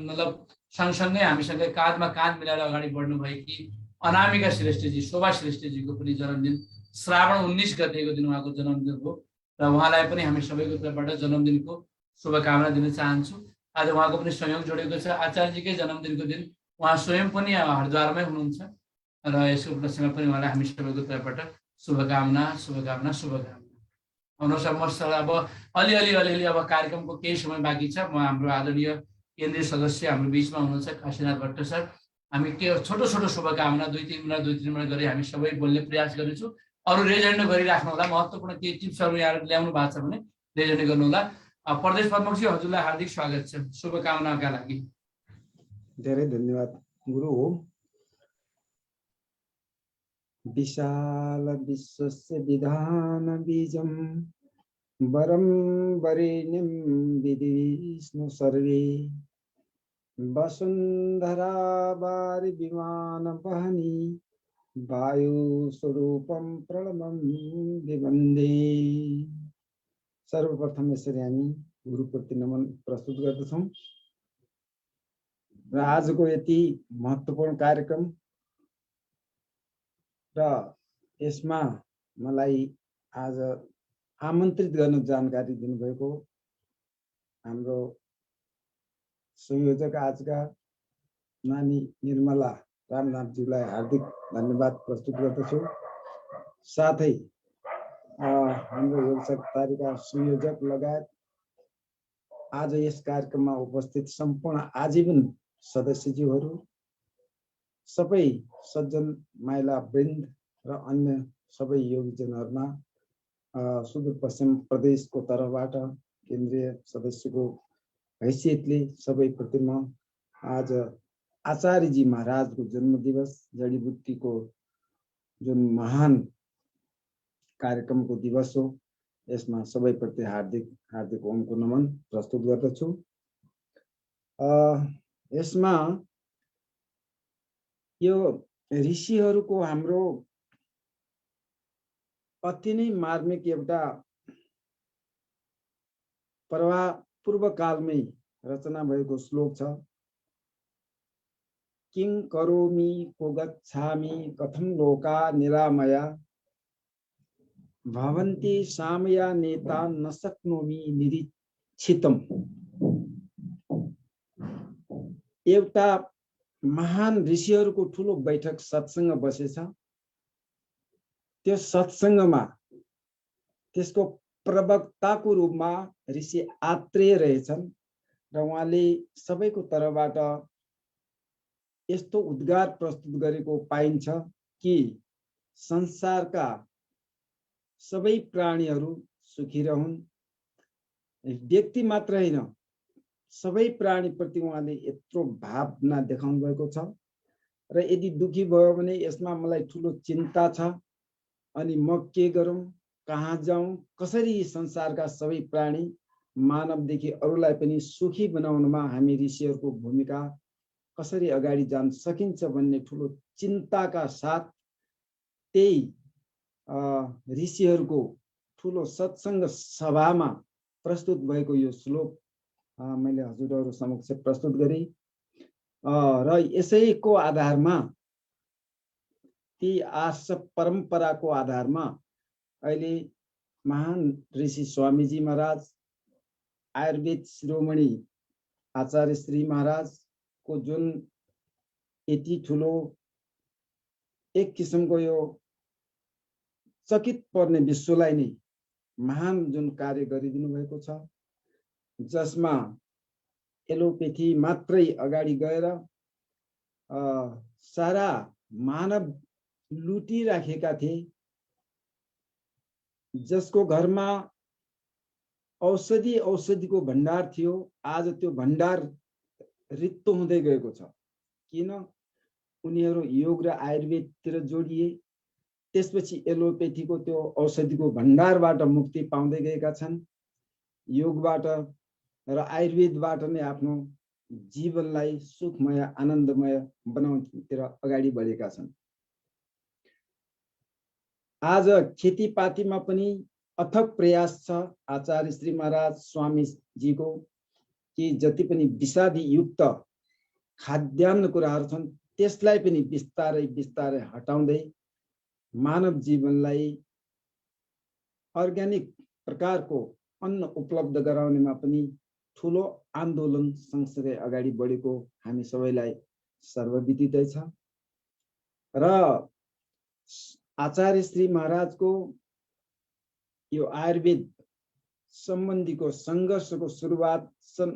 [SPEAKER 2] मतलब सँगसँगै हामीसँगै काँधमा काँध मिलाएर अगाडि बढ्नु भएकी अनामिका श्रेष्ठजी, शोभा श्रेष्ठजीको पनि जन्मदिन श्रावण 19 गतेको दिन उहाँको जन्मदिन हो र उहाँलाई पनि हामी सबैको तर्फबाट जन्मदिनको शुभकामना दिन चाहन्छु। आज उहाँको पनि संयोग जोडेको छ, आचार्यजीकै जन्मदिनको दिन उहाँ स्वयं पनि हरिद्वारमै हुनुहुन्छ र यसको उपलक्ष्यमा पनि उहाँलाई हामी सबैको तर्फबाट शुभकामना शुभकामना शुभकामना। आउनुहोस् अब अलिअलि अब कार्यक्रमको केही समय बाँकी छ। म हाम्रो आदरणीय केन्द्रीय सदस्य हाम्रो बिचमा हुनुहुन्छ काशीनाथ भट्ट सर। हामी के छोटो छोटो शुभकामना 2-3 मिनट गरी हामी सबै बोल्ने प्रयास गर्नेछौँ। अरू रेजेन्ड गरिराख्नु होला, महत्त्वपूर्ण केही टिप्सहरू यहाँ ल्याउनु भएको छ भने रेजेन्ड गर्नु होला। प्रदेश प्रमुखजी हजुरलाई हार्दिक स्वागत छ शुभकामनाका लागि।
[SPEAKER 7] धेरै धन्यवाद गुरु। विशाल विश्वस्य विधान बीजं वरं वरेण्यं विधिष्णु सर्वे वसुन्धरा वारि विमान वहनी वायु स्वरूपं प्रणवं विवन्दे। सर्वप्रथम यसरी हामी गुरुप्रति नमन प्रस्तुत गर्दछौँ र आजको यति महत्त्वपूर्ण कार्यक्रम र यसमा मलाई आज आमन्त्रित गर्न जानकारी दिनुभएको हाम्रो संयोजक आजका नानी निर्मला रामनाथज्यूलाई हार्दिक धन्यवाद प्रस्तुत गर्दछु। साथै हाम्रो योग सप्ताहका संयोजक लगायत आज यस कार्यक्रममा उपस्थित सम्पूर्ण आजीवन सदस्यज्यूहरू, सबै सज्जन माइला वृन्द र अन्य सबै योगीजनहरूमा सुदूरपश्चिम प्रदेशको तर्फबाट केन्द्रीय सदस्यको हैसियतले सबैप्रति म आज आचार्यजी महाराजको जन्मदिवस जडीबुट्टीको जुन महान कार्यक्रमको दिवस हो, यसमा सबैप्रति हार्दिक हार्दिक ओमको नमन प्रस्तुत गर्दछु। यसमा यो ऋषिहरूको हाम्रो अति नै मार्मिक एउटा पूर्व कालमै रचना भएको श्लोक छ। किं करोमि को गच्छामि कथं लोका निरामया भवन्ति सामया नेता न शक्नोमि निरीक्षितम्। एउटा महान ऋषिहरूको ठुलो बैठक सत्संग बसेछ। त्यो सत्संगमा त्यसको प्रवक्ताको रूपमा ऋषि आत्रेय रहेछन् र उहाँले सबैको तर्फबाट यस्तो उद्गार प्रस्तुत गरेको पाइन्छ कि संसारका सबै प्राणीहरू सुखी रहन्। व्यक्ति मात्र हैन, सबै प्राणीप्रति उहाँले यत्रो भावना देखाउनु भएको छ र यदि दुखी भयो भने यसमा मलाई ठुलो चिन्ता छ, अनि म के गरौँ, कहाँ जाउँ, कसरी संसारका सबै प्राणी मानवदेखि अरूलाई पनि सुखी बनाउनमा हामी ऋषिहरूको भूमिका कसरी अगाडि जान सकिन्छ भन्ने ठुलो चिन्ताका साथ त्यही ऋषिहरूको ठुलो सत्संग सभामा प्रस्तुत भएको यो श्लोक मैले हजुरहरू समक्ष प्रस्तुत गरेँ र यसैको आधारमा ती आर्ष परम्पराको आधारमा अहिले महान ऋषि स्वामीजी महाराज, आयुर्वेद शिरोमणि आचार्य श्री महाराज को जुन यति ठुलो एक किसिमको यो चकित पर्ने विश्वलाई नै महान जुन कार्य गरिदिनु भएको छ, जसमा एलोपेथी मात्रै अगाडि गएर सारा मानव लुटिराखेका थिए, जसको घरमा औषधिको भण्डार थियो, आज त्यो भण्डार रित्तो हुँदै गएको छ। किन? उनीहरू योग र आयुर्वेदतिर जोडिए, त्यसपछि एलोपेथीको त्यो औषधिको भण्डारबाट मुक्ति पाउँदै गएका छन्। योगबाट र आयुर्वेदबाट नै आफ्नो जीवनलाई सुखमय आनन्दमय बनाउनेतिर अगाडि बढेका छन्। आज खेतीपातीमा पनि अथक प्रयास छ आचार्य श्री महाराज स्वामीजीको कि जति पनि विषादी युक्त खाद्यान्न कुराहरू छन् त्यसलाई पनि बिस्तारै बिस्तारै हटाउँदै मानव जीवनलाई अर्ग्यानिक प्रकारको अन्न उपलब्ध गराउनेमा पनि ठुलो आन्दोलन सँगसँगै अगाडि बढेको हामी सबैलाई सर्वविदितै छ। र आचार्य श्री महाराजको यो आयुर्वेद सम्बन्धीको सङ्घर्षको सुरुवात सन्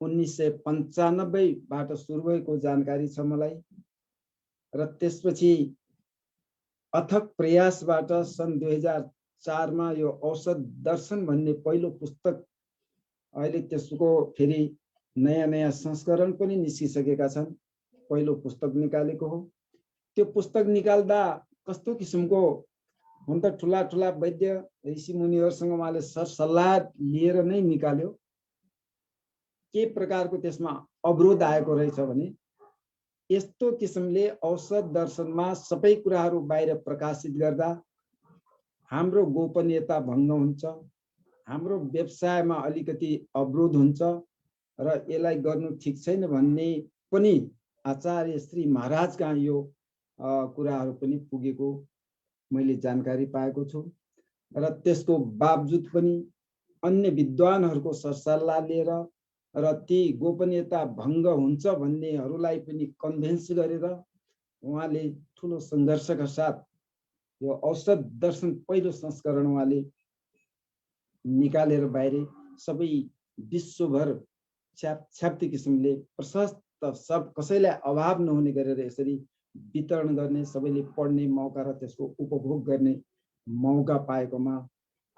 [SPEAKER 7] 1995 बाट सुरु भएको जानकारी छ मलाई। र त्यसपछि अथक प्रयासबाट सन् 2004 मा यो औषध दर्शन भन्ने पहिलो पुस्तक, अहिले त्यसको फेरि नयाँ नयाँ संस्करण पनि निस्किसकेका छन्, पहिलो पुस्तक निकालेको हो। त्यो पुस्तक निकाल्दा कस्तो किसिमको हुन त ठुला ठुला वैद्य ऋषि मुनिहरूसँग उहाँले सरसल्लाह लिएर नै निकाल्यो। के प्रकारको त्यसमा अवरोध आएको रहेछ भने यस्तो किसिमले औषध दर्शनमा सबै कुराहरू बाहिर प्रकाशित गर्दा हाम्रो गोपनीयता भङ्ग हुन्छ, हाम्रो व्यवसायमा अलिकति अवरोध हुन्छ र यसलाई गर्नु ठिक छैन भन्ने पनि आचार्य श्री महाराज कहाँ यो कुराहरू पनि पुगेको मैले जानकारी पाएको छु। र त्यसको बावजुद पनि अन्य विद्वानहरूको सरसल्लाह लिएर र ती गोपनीयता भङ्ग हुन्छ भन्नेहरूलाई पनि कन्भिन्स गरेर उहाँले ठुलो सङ्घर्षका साथ यो औषध दर्शन पहिलो संस्करण उहाँले निकालेर बाहिर सबै विश्वभर छ्याप्ती किसिमले प्रशस्त सब कसैलाई अभाव नहुने गरेर यसरी वितरण गर्ने, सबैले पढ्ने मौका र त्यसको उपभोग गर्ने मौका पाएकोमा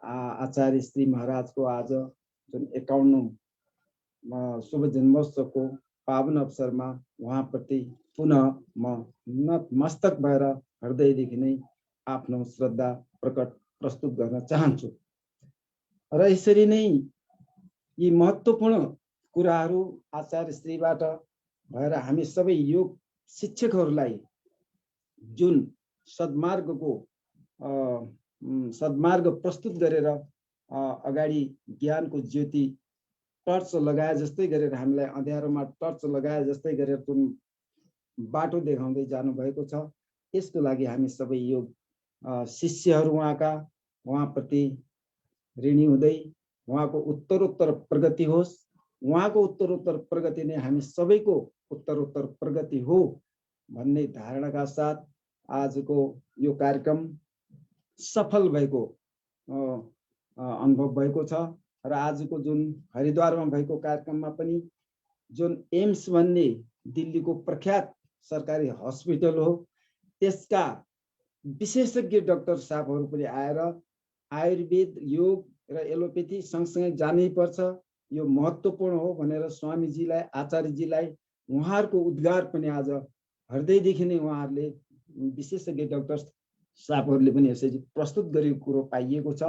[SPEAKER 7] आचार्य श्री महाराजको आज जुन 51 शुभ जन्मोत्सवको पावन अवसरमा उहाँप्रति पुनः म नतमस्तक भएर हृदयदेखि नै आफ्नो श्रद्धा प्रस्तुत गर्न चाहन्छु। र यसरी नै यी महत्त्वपूर्ण कुराहरू आचार्य श्रीबाट भएर हामी सबै योग शिक्षकहरूलाई जुन सद्मार्ग प्रस्तुत गरेर अगाडि ज्ञानको ज्योति टर्च लगाए जस्तै गरेर हामीलाई अँध्यारोमा टर्च लगाए जस्तै गरेर जुन बाटो देखाउँदै जानुभएको छ, यसको लागि हामी सबै योग शिष्यहरू उहाँप्रति ऋणी हुँदै उहाँको उत्तरोत्तर प्रगति होस्। उहाँको उत्तरोत्तर प्रगति नै हामी सबैको उत्तरोत्तर प्रगति हो भन्ने धारणाका साथ आजको यो कार्यक्रम सफल भएको अनुभव भएको छ। र आजको जुन हरिद्वारमा भएको कार्यक्रममा पनि जुन एम्स भन्ने दिल्लीको प्रख्यात सरकारी हस्पिटल हो, त्यसका विशेषज्ञ डाक्टर साहबहरू पनि आएर आयुर्वेद, योग र एलोपेथी सँगसँगै जानै पर्छ, यो महत्त्वपूर्ण हो भनेर स्वामीजीलाई, आचार्यजीलाई उहाँहरूको उद्गार पनि आज हृदयदेखि नै उहाँहरूले विशेषज्ञ डाक्टर साहबहरूले पनि यसरी प्रस्तुत गरेको कुरो पाइएको छ।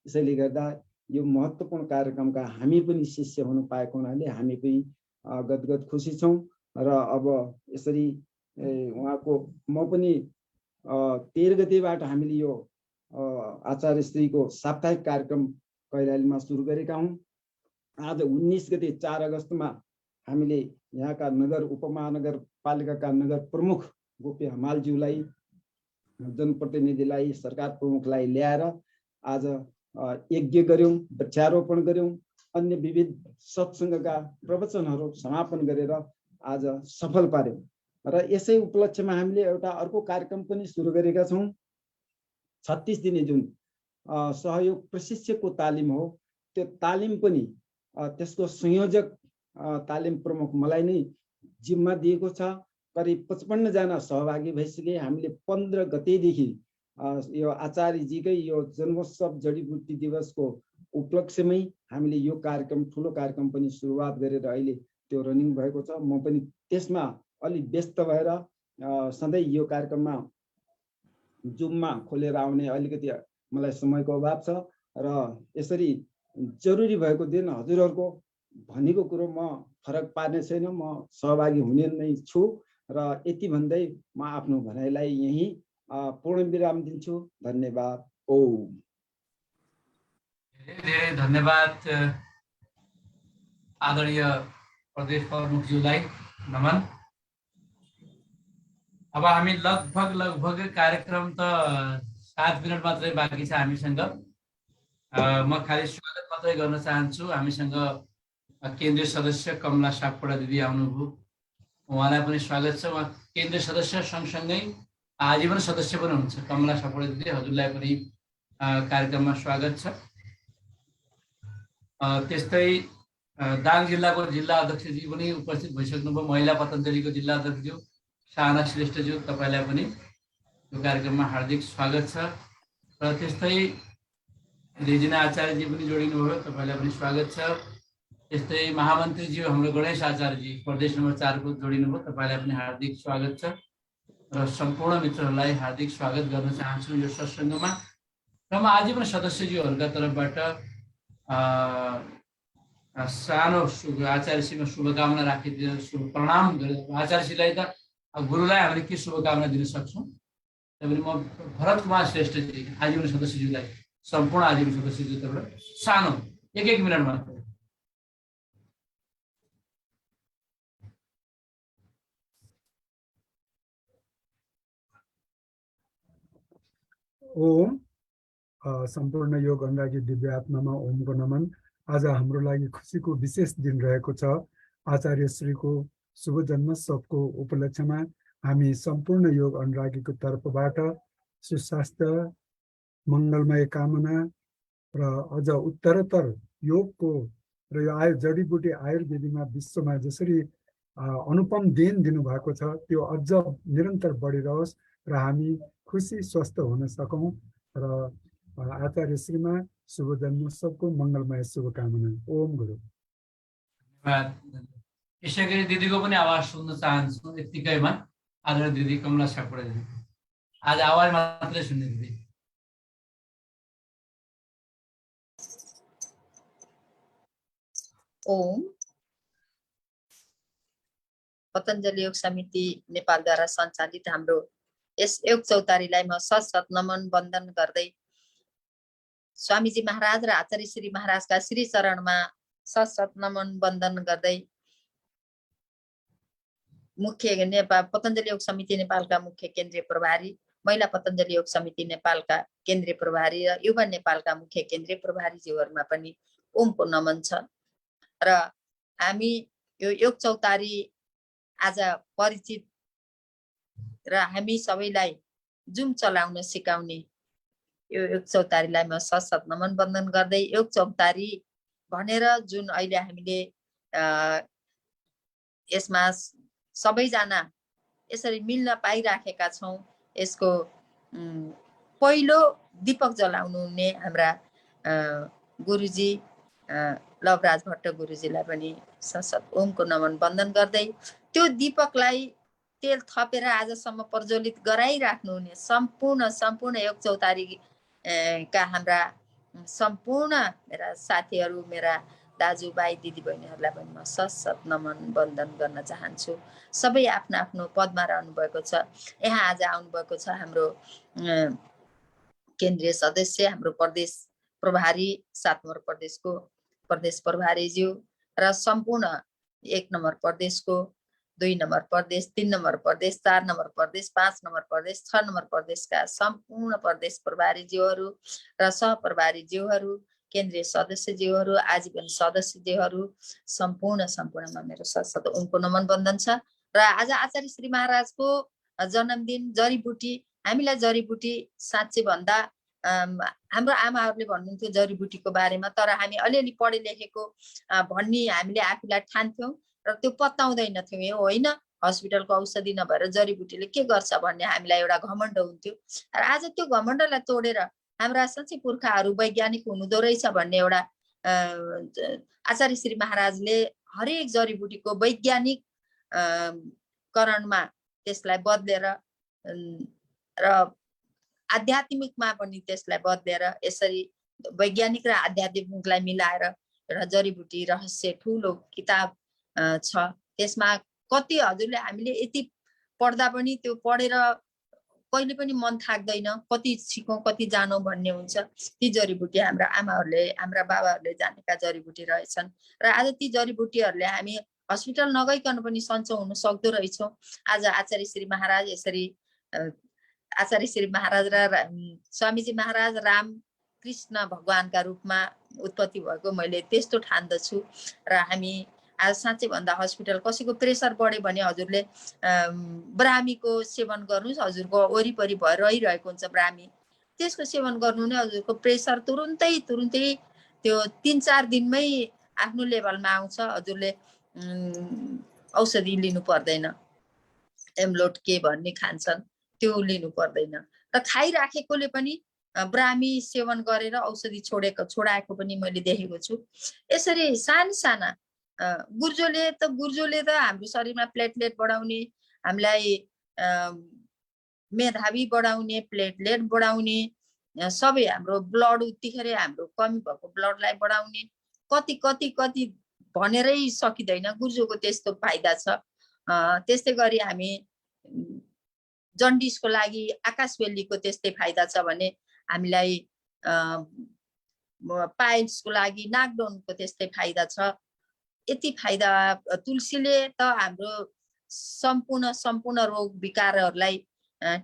[SPEAKER 7] यसैले गर्दा यो महत्त्वपूर्ण कार्यक्रमका हामी पनि शिष्य हुनु पाएको हुनाले हामी पनि गदगद खुसी छौँ। र अब यसरी उहाँको म पनि 13 गतेबाट हामीले यो आचार्य श्रीको साप्ताहिक कार्यक्रम कैलालीमा सुरु गरेका हौँ। आज 19 गते 4 अगस्तमा हामीले यहाँका नगर उपमहानगरपालिकाका नगर प्रमुख गोपी हमालज्यूलाई, जनप्रतिनिधिलाई, सरकार प्रमुखलाई ल्याएर आज यज्ञ गऱ्यौँ, वृक्षारोपण गऱ्यौँ, अन्य विविध सत्सङ्गका प्रवचनहरू समापन गरेर आज सफल पार्यौँ। र यसै उपलक्ष्यमा हामीले एउटा अर्को कार्यक्रम पनि सुरु गरेका छौँ। 36 दिने जुन सहयोग प्रशिक्षकको तालिम हो, त्यो तालिम पनि त्यसको संयोजक तालिम प्रमुख मलाई नै जिम्मा दिएको छ। करिब 55 जना सहभागी भइसके। हामीले 15 गतेदेखि यो आचार्यजीकै यो जन्मोत्सव जडीबुटी दिवसको उपलक्ष्यमै हामीले यो कार्यक्रम, ठुलो कार्यक्रम पनि सुरुवात गरेर अहिले त्यो रनिङ भएको छ। म पनि त्यसमा अलि व्यस्त भएर सधैँ यो कार्यक्रममा जुममा खोलेर आउने अलिकति मलाई समयको अभाव छ। र यसरी जरुरी भएको दिन हजुरहरूको भनेको कुरो म फरक पार्ने छैन, म सहभागी हुने नै छु र यति भन्दै म आफ्नो भनाइलाई यही पूर्ण विराम दिन्छु। धन्यवाद। ओम।
[SPEAKER 2] धेरै धेरै धन्यवाद आदरणीय प्रदेश प्रमुखज्यूलाई नमन। अब हामी लगभग कार्यक्रम त 7 मिनट मात्रै बाँकी छ हामीसँग। म खाली स्वागत मात्रै गर्न चाहन्छु। हामीसँग केन्द्रीय सदस्य कमला सापकोटा दिदी आउनुभयो, उहाँलाई पनि स्वागत छ। उहाँ केन्द्रीय सदस्य सँगसँगै आजीवन सदस्य पनि हुनुहुन्छ। कमला सापकोटा दिदी, हजुरलाई पनि कार्यक्रममा स्वागत छ। त्यस्तै दाङ जिल्लाको जिल्ला अध्यक्षजी पनि उपस्थित भइसक्नुभयो, महिला पतञ्जलिको जिल्ला अध्यक्षज्यू साना श्रेष्ठज्यू, तपाईँलाई पनि यो कार्यक्रममा हार्दिक स्वागत छ। र त्यस्तै रेजिना आचार्यजी पनि जोडिनुभयो, तपाईँलाई पनि स्वागत छ। त्यस्तै महामन्त्रीज्यू हाम्रो गणेश आचार्यजी प्रदेश नम्बर 4 को जोडिनुभयो, तपाईँलाई पनि हार्दिक स्वागत छ। र सम्पूर्ण मित्रहरूलाई हार्दिक स्वागत गर्न चाहन्छु यो सत्सङ्गमा। र म आजीवन सदस्यज्यूहरूका तर्फबाट सानो आचार्यश्रीमा शुभकामना राखिदिन, शुभ प्रणाम गरेर आचार्यश्रीलाई त गुरुलाई हामीले के शुभकामना दिन सक्छौँ। त्यसैले म भरत कुमार श्रेष्ठजी आजीवन सदस्यज्यूलाई, सम्पूर्ण आजीवन सदस्यज्यू तर्फबाट सानो 1 मिनट मात्र।
[SPEAKER 8] ओम। सम्पूर्ण योग अनुरागी दिव्य आत्मामा ओमको नमन। आज हाम्रो लागि खुसीको विशेष दिन रहेको छ। आचार्य श्रीको शुभ जन्मोत्सवको उपलक्ष्यमा हामी सम्पूर्ण योग अनुरागीको तर्फबाट सुस्वास्थ्य, मङ्गलमय कामना र अझ उत्तरोत्तर योगको र यो जडीबुटी आयुर्वेदमा विश्वमा जसरी अनुपम देन दिनुभएको छ त्यो अझ निरन्तर बढिरहोस् र हामी खुसी स्वस्थ हुन सकौँ र आचार्य श्रीमा शुभ जन्मोत्सवको मङ्गलमय शुभकामना। ओम गुरु।
[SPEAKER 2] धन्यवाद। यसै गरी दिदीको पनि आवाज सुन्न चाहन्छु यतिकैमा। आदरणीय दिदी कमला सापकोटा दिदी, आज आवाज मात्रै सुन्ने दिदी।
[SPEAKER 9] ओम। पतञ्जलि योग समिति नेपालद्वारा सञ्चालित हाम्रो यस योग चौतारीलाई म सशत नमन वन्दन गर्दै स्वामीजी महाराज र आचार्य श्री महाराजका श्री चरणमा सशत नमन वन्दन गर्दै मुख्य नेपाल पतञ्जलि योग समिति नेपालका मुख्य केन्द्रीय प्रभारी, महिला पतञ्जलि योग समिति नेपालका केन्द्रीय प्रभारी र युवा नेपालका मुख्य केन्द्रीय प्रभारीज्यूहरूमा पनि ओमको नमन छ। र हामी यो योग चौतारी आज परिचित र हामी सबैलाई जुम चलाउन सिकाउने यो योग चौतारीलाई म सशत नमन वन्दन गर्दै योग चौतारी भनेर जुन अहिले हामीले यसमा सबैजना यसरी मिल्न पाइराखेका छौँ, यसको पहिलो दीपक जलाउनु हुने हाम्रा गुरुजी लवराज भट्ट गुरुजीलाई पनि सशत ओमको नमन वन्दन गर्दै त्यो दीपकलाई तेल थपेर आजसम्म प्रज्वलित गराइराख्नु हुने सम्पूर्ण योग चौतारी का हाम्रा सम्पूर्ण मेरा साथीहरू, मेरा दाजुभाइ दिदीबहिनीहरूलाई पनि म सशत नमन वन्दन गर्न चाहन्छु। सबै आफ्नो आफ्नो पदमा रहनुभएको छ। यहाँ आज आउनुभएको छ हाम्रो केन्द्रीय सदस्य, हाम्रो प्रदेश प्रभारी, 7 नम्बर प्रदेशको प्रदेश प्रभारीज्यू र सम्पूर्ण 1 नम्बर प्रदेशको, 2 नम्बर प्रदेश, 3 नम्बर प्रदेश, 4 नम्बर प्रदेश, 5 नम्बर प्रदेश, 6 नम्बर प्रदेशका सम्पूर्ण प्रदेश प्रभारीज्यूहरू र सहप्रभारीज्यूहरू, केन्द्रीय सदस्यज्यूहरू, आजीवन सदस्यज्यूहरू, सम्पूर्णमा मेरो सशत ओमको नमन वन्दन छ। र आज आचार्य श्री महाराजको जन्मदिन, जडीबुटी, हामीलाई जडीबुटी साँच्चै भन्दा हाम्रो आमाहरूले भन्नुहुन्थ्यो जडीबुटीको बारेमा, तर हामी अलिअलि पढे लेखेको भन्ने हामीले आफूलाई ठान्थ्यौँ र त्यो पत्ताउँदैन थियौँ। होइन, हस्पिटलको औषधि नभएर जडीबुटीले के गर्छ भन्ने हामीलाई एउटा घमण्ड हुन्थ्यो। र आज त्यो घमण्डलाई तोडेर हाम्रा साँच्चै पुर्खाहरू वैज्ञानिक हुनुहुँदो रहेछ भन्ने एउटा आचार्य श्री महाराजले हरेक जडीबुटीको वैज्ञानिक करणमा त्यसलाई बदलेर र आध्यात्मिकमा पनि त्यसलाई बदलेर यसरी वैज्ञानिक र आध्यात्मिकलाई मिलाएर एउटा जडीबुटी रहस्य ठुलो किताब छ। त्यसमा कति हजुरले हामीले यति पढ्दा पनि त्यो पढेर कहिले पनि मन थाक्दैन, कति सिकौँ कति जानौँ भन्ने हुन्छ। ती जडीबुटी हाम्रा आमाहरूले हाम्रा बाबाहरूले जानेका जडीबुटी रहेछन् र आज ती जडीबुटीहरूले हामी हस्पिटल नगइकन पनि सन्चो हुन सक्दो रहेछौँ। आज आचार्य श्री महाराज यसरी आचार्य श्री महाराज र स्वामीजी महाराज रामकृष्ण भगवानका रूपमा उत्पत्ति भएको मैले त्यस्तो ठान्दछु। र हामी आज साँच्चै भन्दा हस्पिटल कसैको प्रेसर बढ्यो भने हजुरले ब्राह्मीको सेवन गर्नुहोस्, हजुरको वरिपरि भएर रहिरहेको हुन्छ ब्राह्मी, त्यसको सेवन गर्नु नै हजुरको प्रेसर तुरुन्तै त्यो 3-4 दिनमै आफ्नो लेभलमा आउँछ। हजुरले औषधि लिनु पर्दैन, एमलोड के भन्ने खान्छन् त्यो लिनु पर्दैन। र खाइराखेकोले पनि ब्राह्मी सेवन गरेर औषधि छोडाएको पनि मैले देखेको छु। यसरी साना गुर्जोले त हाम्रो शरीरमा प्लेटलेट बढाउने, हामीलाई मेधावी बढाउने, प्लेटलेट बढाउने, सबै हाम्रो ब्लड उत्तिखेर हाम्रो कमी भएको ब्लडलाई बढाउने, कति भनेरै सकिँदैन। गुर्जोको त्यस्तो फाइदा छ। त्यस्तै गरी हामी जन्डिसको लागि आकाशबेलीको त्यस्तै फाइदा छ भने हामीलाई पाइल्सको लागि नागडोनको त्यस्तै फाइदा छ। यति फाइदा तुलसीले त हाम्रो सम्पूर्ण रोग विकारहरूलाई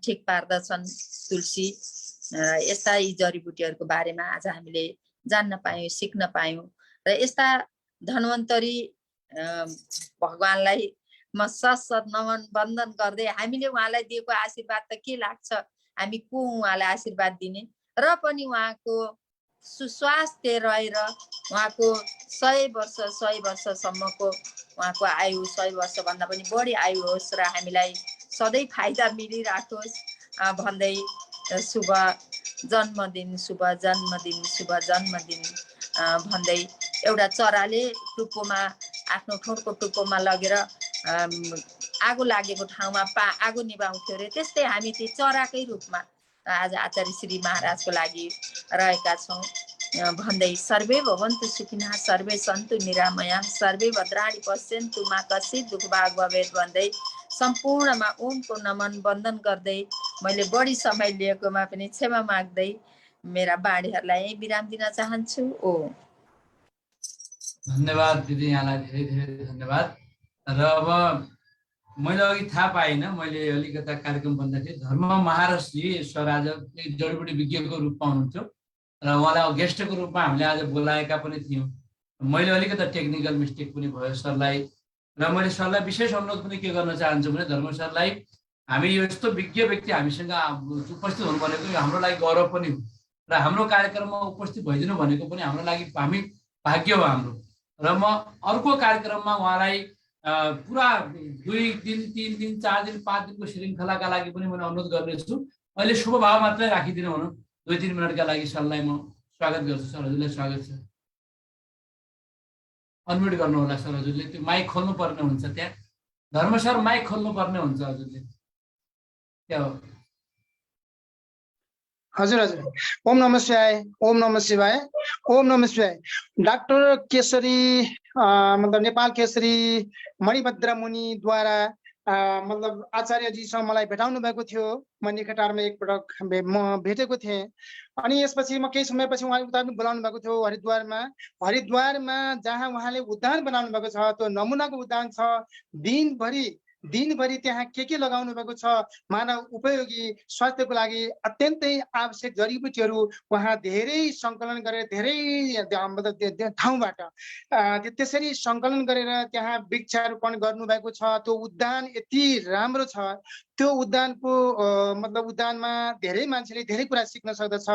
[SPEAKER 9] ठिक पार्दछन्। तुलसी यस्ता यी जडीबुटीहरूको बारेमा आज हामीले जान्न पायौँ, सिक्न पायौँ। र यस्ता धन्वन्तरी भगवानलाई म सत नमन वन्दन गर्दै हामीले उहाँलाई दिएको आशीर्वाद त के लाग्छ, हामी को उहाँलाई आशीर्वाद दिने र पनि उहाँको सुस्वास्थ्य रहेर उहाँको 100 वर्षसम्मको उहाँको आयु 100 वर्षभन्दा पनि बढी आयु होस् र हामीलाई सधैँ फाइदा मिलिराखोस् भन्दै शुभ जन्मदिन भन्दै एउटा चराले टुप्पोमा आफ्नो ठोरको टुप्पोमा लगेर आगो लागेको ठाउँमा आगो निभाउँथ्यो रे, त्यस्तै हामी ती चराकै रूपमा आज आचार्य श्री महाराजको लागि रहेका छौँ भन्दै सर्वे भवन्तु सुखिनः सर्वे सन्तु निरामया सर्वे भद्राणि पश्यन्तु मा कश्चित् दुःखभाग् भवेत् भन्दै सम्पूर्णमा ओमको नमन वन्दन गर्दै मैले बढी समय लिएकोमा पनि क्षमा माग्दै मेरा बाणीहरूलाई विराम दिन चाहन्छु।
[SPEAKER 2] धन्यवाद दिदी, यहाँलाई धेरै धेरै धन्यवाद। र अब मैले अघि थाहा पाइनँ, मैले अलिकता कार्यक्रम भन्दाखेरि धर्म महाराजजी सर आज एक जडीबुटी विज्ञको रूपमा हुनुहुन्थ्यो र उहाँलाई गेस्टको रूपमा हामीले आज बोलाएका पनि थियौँ। मैले अलिकता टेक्निकल मिस्टेक पनि भयो सरलाई, र मैले सरलाई विशेष अनुरोध पनि के गर्न चाहन्छु भने धर्म सरलाई हामी यो यस्तो विज्ञ व्यक्ति हामीसँग उपस्थित हुनु भनेको हाम्रो लागि गौरव पनि हो र हाम्रो कार्यक्रममा उपस्थित भइदिनु भनेको पनि हाम्रो लागि हामी भाग्य हो हाम्रो। र म अर्को कार्यक्रममा उहाँलाई पुरा 2 दिन 3 दिन 4 दिन 5 दिनको श्रृङ्खलाका लागि पनि मैले अनुरोध गर्नेछु। अहिले शुभ भाव मात्रै राखिदिनु भनौँ, 2-3 मिनटका लागि सरलाई म स्वागत गर्छु। सर हजुरलाई स्वागत छ। अनम्युट गर्नु होला सर हजुरले, त्यो माइक खोल्नु पर्ने हुन्छ त्यहाँ। धर्म सर माइक खोल्नु पर्ने हुन्छ हजुरले, क्या हो?
[SPEAKER 10] हजुर हजुर। ओम नमः शिवाय, ओम नमः शिवाय, ओम नमः शिवाय। डाक्टर केसरी मतलब नेपाल केसरी मणिभद्र मुनिद्वारा मतलब आचार्यजीसँग मलाई भेटाउनु भएको थियो। म निकटारमा एकपटक म भेटेको थिएँ अनि यसपछि म केही समयपछि उहाँले उद्धार बोलाउनु भएको थियो हरिद्वारमा जहाँ उहाँले उद्यान बनाउनु भएको छ। त्यो नमुनाको उद्यान छ। दिनभरि त्यहाँ के लगाउनु भएको छ मानव उपयोगी स्वास्थ्यको लागि अत्यन्तै आवश्यक जडीबुटीहरू उहाँ धेरै सङ्कलन गरेर धेरै ठाउँबाट त्यसरी सङ्कलन गरेर त्यहाँ वृक्षारोपण गर्नुभएको छ। त्यो उद्यान यति राम्रो छ। त्यो उद्यानको मतलब उद्यानमा धेरै मान्छेले धेरै कुरा सिक्न सक्दछ।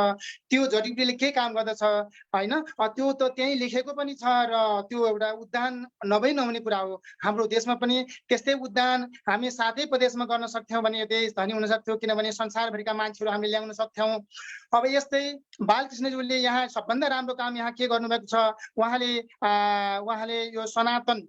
[SPEAKER 10] त्यो जडीबुटीले के काम गर्दछ होइन, त्यो त त्यहीँ लेखेको पनि छ र त्यो एउटा उद्यान नहुने कुरा हो। हाम्रो देशमा पनि त्यस्तै उद्यान हामी सातै प्रदेशमा गर्न सक्थ्यौँ भने देश धनी हुन सक्थ्यो, किनभने संसारभरिका मान्छेहरू हामीले ल्याउन सक्थ्यौँ। अब यस्तै बालकृष्णज्यूले यहाँ सबभन्दा राम्रो काम यहाँ के गर्नुभएको छ, उहाँले यो सनातन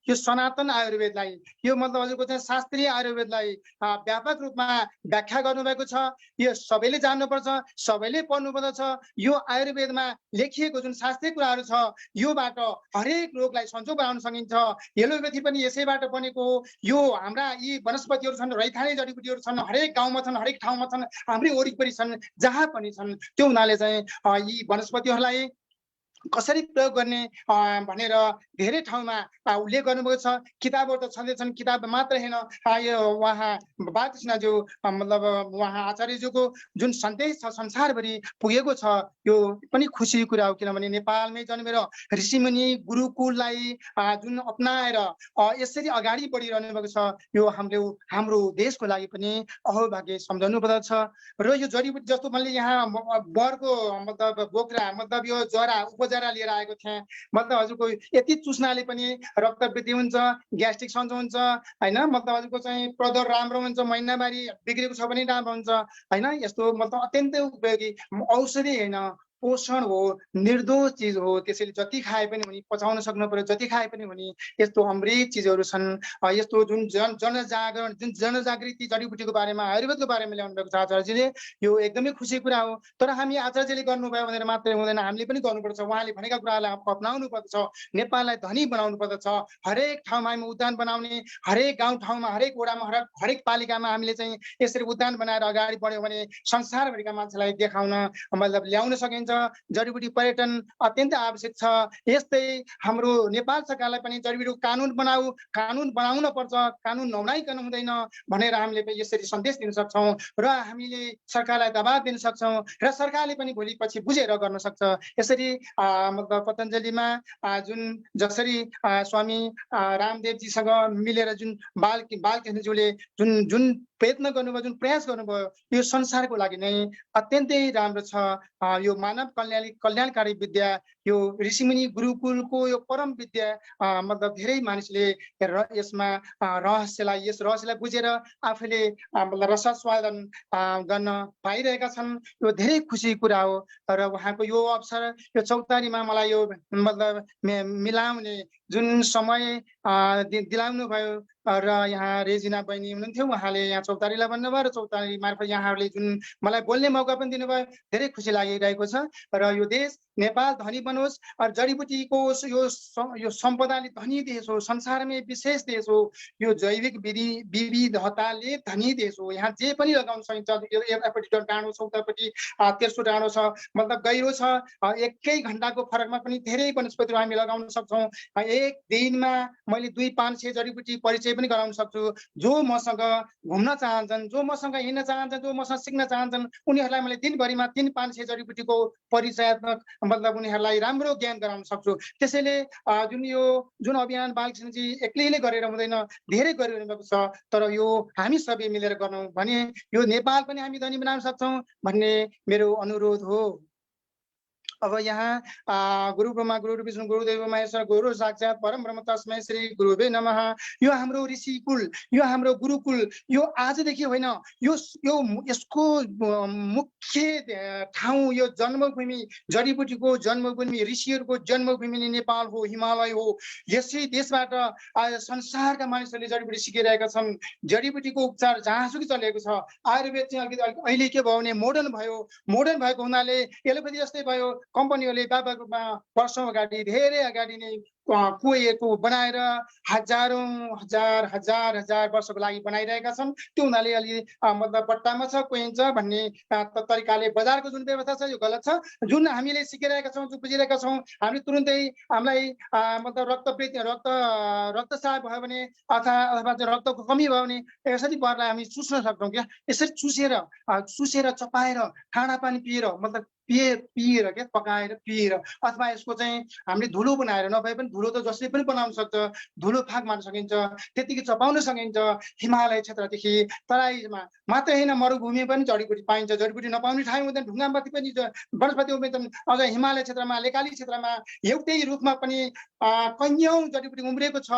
[SPEAKER 10] यो सनातन आयुर्वेदलाई, यो मतलब हजुरको चाहिँ शास्त्रीय आयुर्वेदलाई व्यापक रूपमा व्याख्या गर्नुभएको छ। यो सबैले जान्नुपर्छ, सबैले पढ्नुपर्दछ। यो आयुर्वेदमा लेखिएको जुन शास्त्रीय कुराहरू छ योबाट हरेक रोगलाई सन्चो बनाउन सकिन्छ। एलोपेथी पनि यसैबाट बनेको हो। यो हाम्रा यी वनस्पतिहरू छन्, रैथाने जडीबुटीहरू छन्, हरेक गाउँमा छन्, हरेक ठाउँमा छन्, हाम्रै वरिपरि छन्, जहाँ पनि छन्। त्यो हुनाले चाहिँ यी वनस्पतिहरूलाई कसरी प्रयोग गर्ने भनेर धेरै ठाउँमा उल्लेख गर्नुभएको छ। किताबहरू त छँदैछन्, किताब मात्र हैन, यो उहाँ बालकृष्णज्यू मतलब उहाँ आचार्यज्यूको जुन सन्देश छ संसारभरि पुगेको छ, यो पनि खुसीको कुरा हो। किनभने नेपालमै जन्मेर ऋषिमुनि गुरुकुललाई जुन अपनाएर यसरी अगाडि बढिरहनु भएको छ, यो हाम्रो देशको लागि पनि अहोभाग्य सम्झनु पर्दछ। र यो जडीबुटी जस्तो मैले यहाँ बरको मतलब बोक्रा मतलब यो जरा उपजरा लिएर आएको थिएँ। मतलब हजुरको यति चुस्नाले पनि रक्त वृद्धि हुन्छ, ग्यास्ट्रिक सन्चो हुन्छ हैन। मतलब हजुरको चाहिँ प्रदर राम्रो हुन्छ, महिनावारी बिग्रेको छ भने राम्रो हुन्छ हैन। यस्तो मतलब अत्यन्तै उपयोगी औषधि हैन, पोषण हो, निर्दोष चिज हो। त्यसैले जति खाए पनि हुने, पचाउन सक्नु पर्यो, जति खाए पनि हुने यस्तो अमृत चिजहरू छन्। यस्तो जुन जनजागरण, जुन जनजागृति जडीबुटीको बारेमा, आयुर्वेदको बारेमा ल्याउनु भएको छ आचार्यजीले, यो एकदमै खुसीको कुरा हो। तर हामी आचार्यजीले गर्नुभयो भनेर मात्रै हुँदैन, हामीले पनि गर्नुपर्छ। उहाँले भनेका कुरालाई अपनाउनु पर्दछ, नेपाललाई धनी बनाउनु पर्दछ। हरेक ठाउँमा हामी उद्यान बनाउने, हरेक गाउँ ठाउँमा, हरेक वडामा, हरेक पालिकामा हामीले चाहिँ यसरी उद्यान बनाएर अगाडि बढ्यो भने संसारभरिका मान्छेलाई देखाउन मतलब ल्याउन सकिन्छ। जडीबुटी पर्यटन अत्यन्तै आवश्यक छ। यस्तै हाम्रो नेपाल सरकारलाई पनि जडीबुटीको कानुन बनाउन पर्छ, कानुन नबनाइकन हुँदैन भनेर हामीले यसरी सन्देश दिन सक्छौँ र हामीले सरकारलाई दबाब दिन सक्छौँ र सरकारले पनि भोलि पछि बुझेर गर्न सक्छ। यसरी मतलब पतञ्जलिमा जुन जसरी स्वामी रामदेवजीसँग मिलेर जुन बालकृष्णज्यूले जुन प्रयत्न गर्नुभयो, जुन प्रयास गर्नुभयो, यो संसारको लागि नै अत्यन्तै राम्रो छ। यो मानव कल्याणकारी विद्या, यो ऋषिमुनि गुरुकुलको यो परम विद्या मतलब धेरै मानिसले यसमा यस रहस्यलाई बुझेर आफूले मतलब रसास्वादन गर्न पाइरहेका छन्। यो धेरै खुसी कुरा हो। र उहाँको यो अवसर, यो चौतारीमा मलाई यो मतलब मिलाउने जुन समय दिलाउनु भयो र यहाँ रेजिना बहिनी हुनुहुन्थ्यो, उहाँले यहाँ चौतारीलाई भन्नुभयो र चौतारी मार्फत यहाँहरूले जुन मलाई बोल्ने मौका पनि दिनुभयो, धेरै खुसी लागिरहेको छ। र यो देश नेपाल धनी बनोस्। जडीबुटीको यो सम्पदाले धनी देश हो, संसारमै विशेष देश हो। यो जैविक विविधताले धनी देश हो। यहाँ जे पनि लगाउन सकिन्छ। एउटापट्टि डाँडो छ, उतापट्टि तेर्सो डाँडो छ, मतलब गहिरो छ। एकै घन्टाको फरकमा पनि धेरै वनस्पतिहरू हामी लगाउन सक्छौँ। एक दिनमा मैले 200-500 जडीबुटी परिचय पनि गराउन सक्छु। जो मसँग घुम्न चाहन्छन्, जो मसँग हिँड्न चाहन्छन्, जो मसँग सिक्न चाहन्छन्, उनीहरूलाई मैले दिनभरिमा 300-500 जडीबुटीको परिचयात्मक मतलब उनीहरूलाई राम्रो ज्ञान गराउन सक्छु। त्यसैले जुन अभियान बालकृष्णजी एक्लैले गरेर हुँदैन, धेरै गरिरहनु भएको छ। तर यो हामी सबै मिलेर गर्छौँ भने यो नेपाल पनि हामी धनी बनाउन सक्छौँ भन्ने मेरो अनुरोध हो। अब यहाँ गुरु ब्रह्मा गुरु विष्णु गुरुदेव महेश्वर गुरु साक्षात् परम ब्रह्म तस्मै श्री गुरुवे नमः। यो हाम्रो ऋषिकुल, यो हाम्रो गुरुकुल, यो आजदेखि होइन, यसको मुख्य ठाउँ, यो जन्मभूमि, जडीबुटीको जन्मभूमि, ऋषिहरूको जन्मभूमि नेपाल हो, हिमालय हो। यसै देशबाट संसारका मानिसहरूले जडीबुटी सिकिरहेका छन्। जडीबुटीको उपचार जहाँसुकै चलेको छ। आयुर्वेद चाहिँ अलिकति अहिले के भयो भने मोडर्न भएको हुनाले एलोपेथी जस्तै भयो। कम्पनीहरूले व्यापक रूपमा वर्षौँ अगाडि, धेरै अगाडि नै कुएको बनाएर हजार वर्षको लागि बनाइरहेका छन्। त्यो हुनाले अलि मतलब बट्टामा छ, कुहिन्छ भन्ने तरिकाले बजारको जुन व्यवस्था छ यो गलत छ। जुन हामीले सिकिरहेका छौँ, जुन बुझिरहेका छौँ, हामी तुरुन्तै हामीलाई मतलब रक्तस्राव भयो भने अथवा रक्तको कमी भयो भने यसरी पर्लाई हामी चुस्न सक्छौँ। क्या यसरी चुसेर चपाएर ठाडा पानी पिएर मतलब पिएर क्या पकाएर पिएर, अथवा यसको चाहिँ हामीले धुलो बनाएर, नभए पनि धुलो त जसले पनि बनाउन सक्छ, धुलो फाक मार्न सकिन्छ, त्यतिकै चपाउन सकिन्छ। हिमालय क्षेत्रदेखि तराईमा मात्रै होइन, मरुभूमि पनि जडीबुटी पाइन्छ। जडीबुटी नपाउने ठाउँ हुँदैन, ढुङ्गामाथि पनि वनस्पति उम्रिन्छन्। अझ हिमालय क्षेत्रमा, लेकाली क्षेत्रमा एउटै रुखमा पनि कैयौँ जडीबुटी उम्रिएको छ।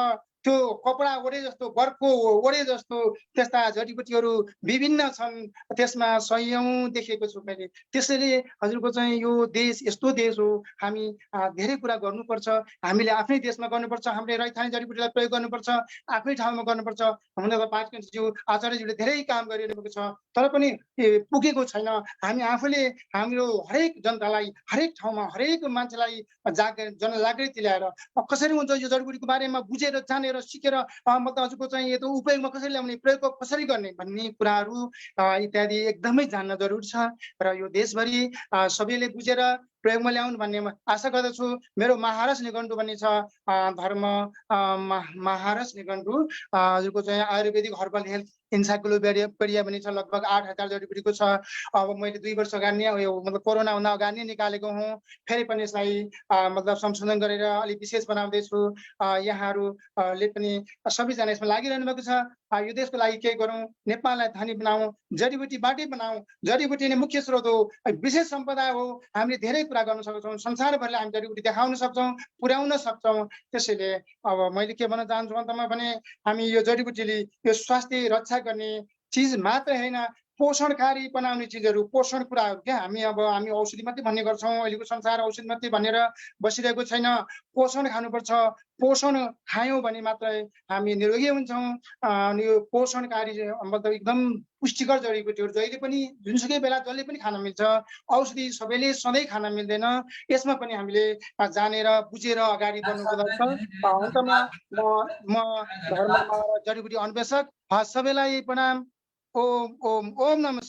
[SPEAKER 10] त्यो कपडा ओढे जस्तो बर्को ओढे जस्तो त्यस्ता जडीबुटीहरू विभिन्न छन् त्यसमा सयौं देखेको छु मैले त्यसैले हजुरको चाहिँ यो देश यस्तो देश हो हामी धेरै कुरा गर्नुपर्छ हामीले आफ्नै देशमा गर्नुपर्छ हामीले रैथाने जडीबुटीलाई प्रयोग गर्नुपर्छ आफ्नै ठाउँमा गर्नुपर्छ हुन त पाटकज्यू आचार्यज्यूले धेरै काम गरिरहेको छ तर पनि पुगेको छैन हामी आफूले हाम्रो हरेक जनतालाई हरेक ठाउँमा हरेक मान्छेलाई जनजागृति ल्याएर कसरी हुन्छ यो जडीबुटीको बारेमा बुझेर जानेर सिकेर मतलब हजुरको चाहिँ यो उपयोगमा कसरी ल्याउने प्रयोग कसरी गर्ने भन्ने कुराहरू इत्यादि एकदमै जान्न जरुरी छ र यो देशभरि सबैले बुझेर प्रयोगमा ल्याउनु भन्ने आशा गर्दछु मेरो महारस निघण्टु भन्ने छ धर्म महारस निघण्टु हजुरको चाहिँ आयुर्वेदिक हर्बल हेल्थ इन्साइक्लोपिडिया पनि छ लगभग 8000 जडीबुटीको छ अब मैले 2 वर्ष अगाडि मतलब कोरोना हुन अगाडि नै निकालेको हुँ फेरि पनि यसलाई मतलब संशोधन गरेर अलि विशेष बनाउँदैछु यहाँहरूले पनि सबैजना यसमा लागिरहनु भएको छ यो देशको लागि केही गरौँ नेपाललाई धनी बनाऊ जडीबुटीबाटै बनाऊ जडीबुटी नै मुख्य स्रोत हो विशेष सम्पदा हो हामीले धेरै कुरा गर्न सक्छौँ संसारभरिलाई हामी जडीबुटी देखाउन सक्छौँ पुर्याउन सक्छौँ त्यसैले अब मैले के भन्न चाहन्छु अन्तमा भने हामी यो जडीबुटीले यो स्वास्थ्य रक्षा गर्ने चिज मात्र हैन पोषणकारी बनाउने चिजहरू पोषण कुराहरू क्या हामी औषधि मात्रै भन्ने गर्छौँ अहिलेको संसार औषधि मात्रै भनेर बसिरहेको छैन पोषण खानुपर्छ पोषण खायौँ भने मात्रै हामी निरोगी हुन्छौँ अनि यो पोषणकारी मतलब एकदम पुष्टिकर जडीबुटीहरू जहिले पनि जुनसुकै बेला जसले पनि खान मिल्छ औषधि सबैले सधैँ खान मिल्दैन यसमा पनि हामीले जानेर बुझेर अगाडि बढ्नुपर्छ अन्तमा म धर्म जडीबुटी अन्वेषक सबैलाई प्रणाम ओम ओम ओम नमः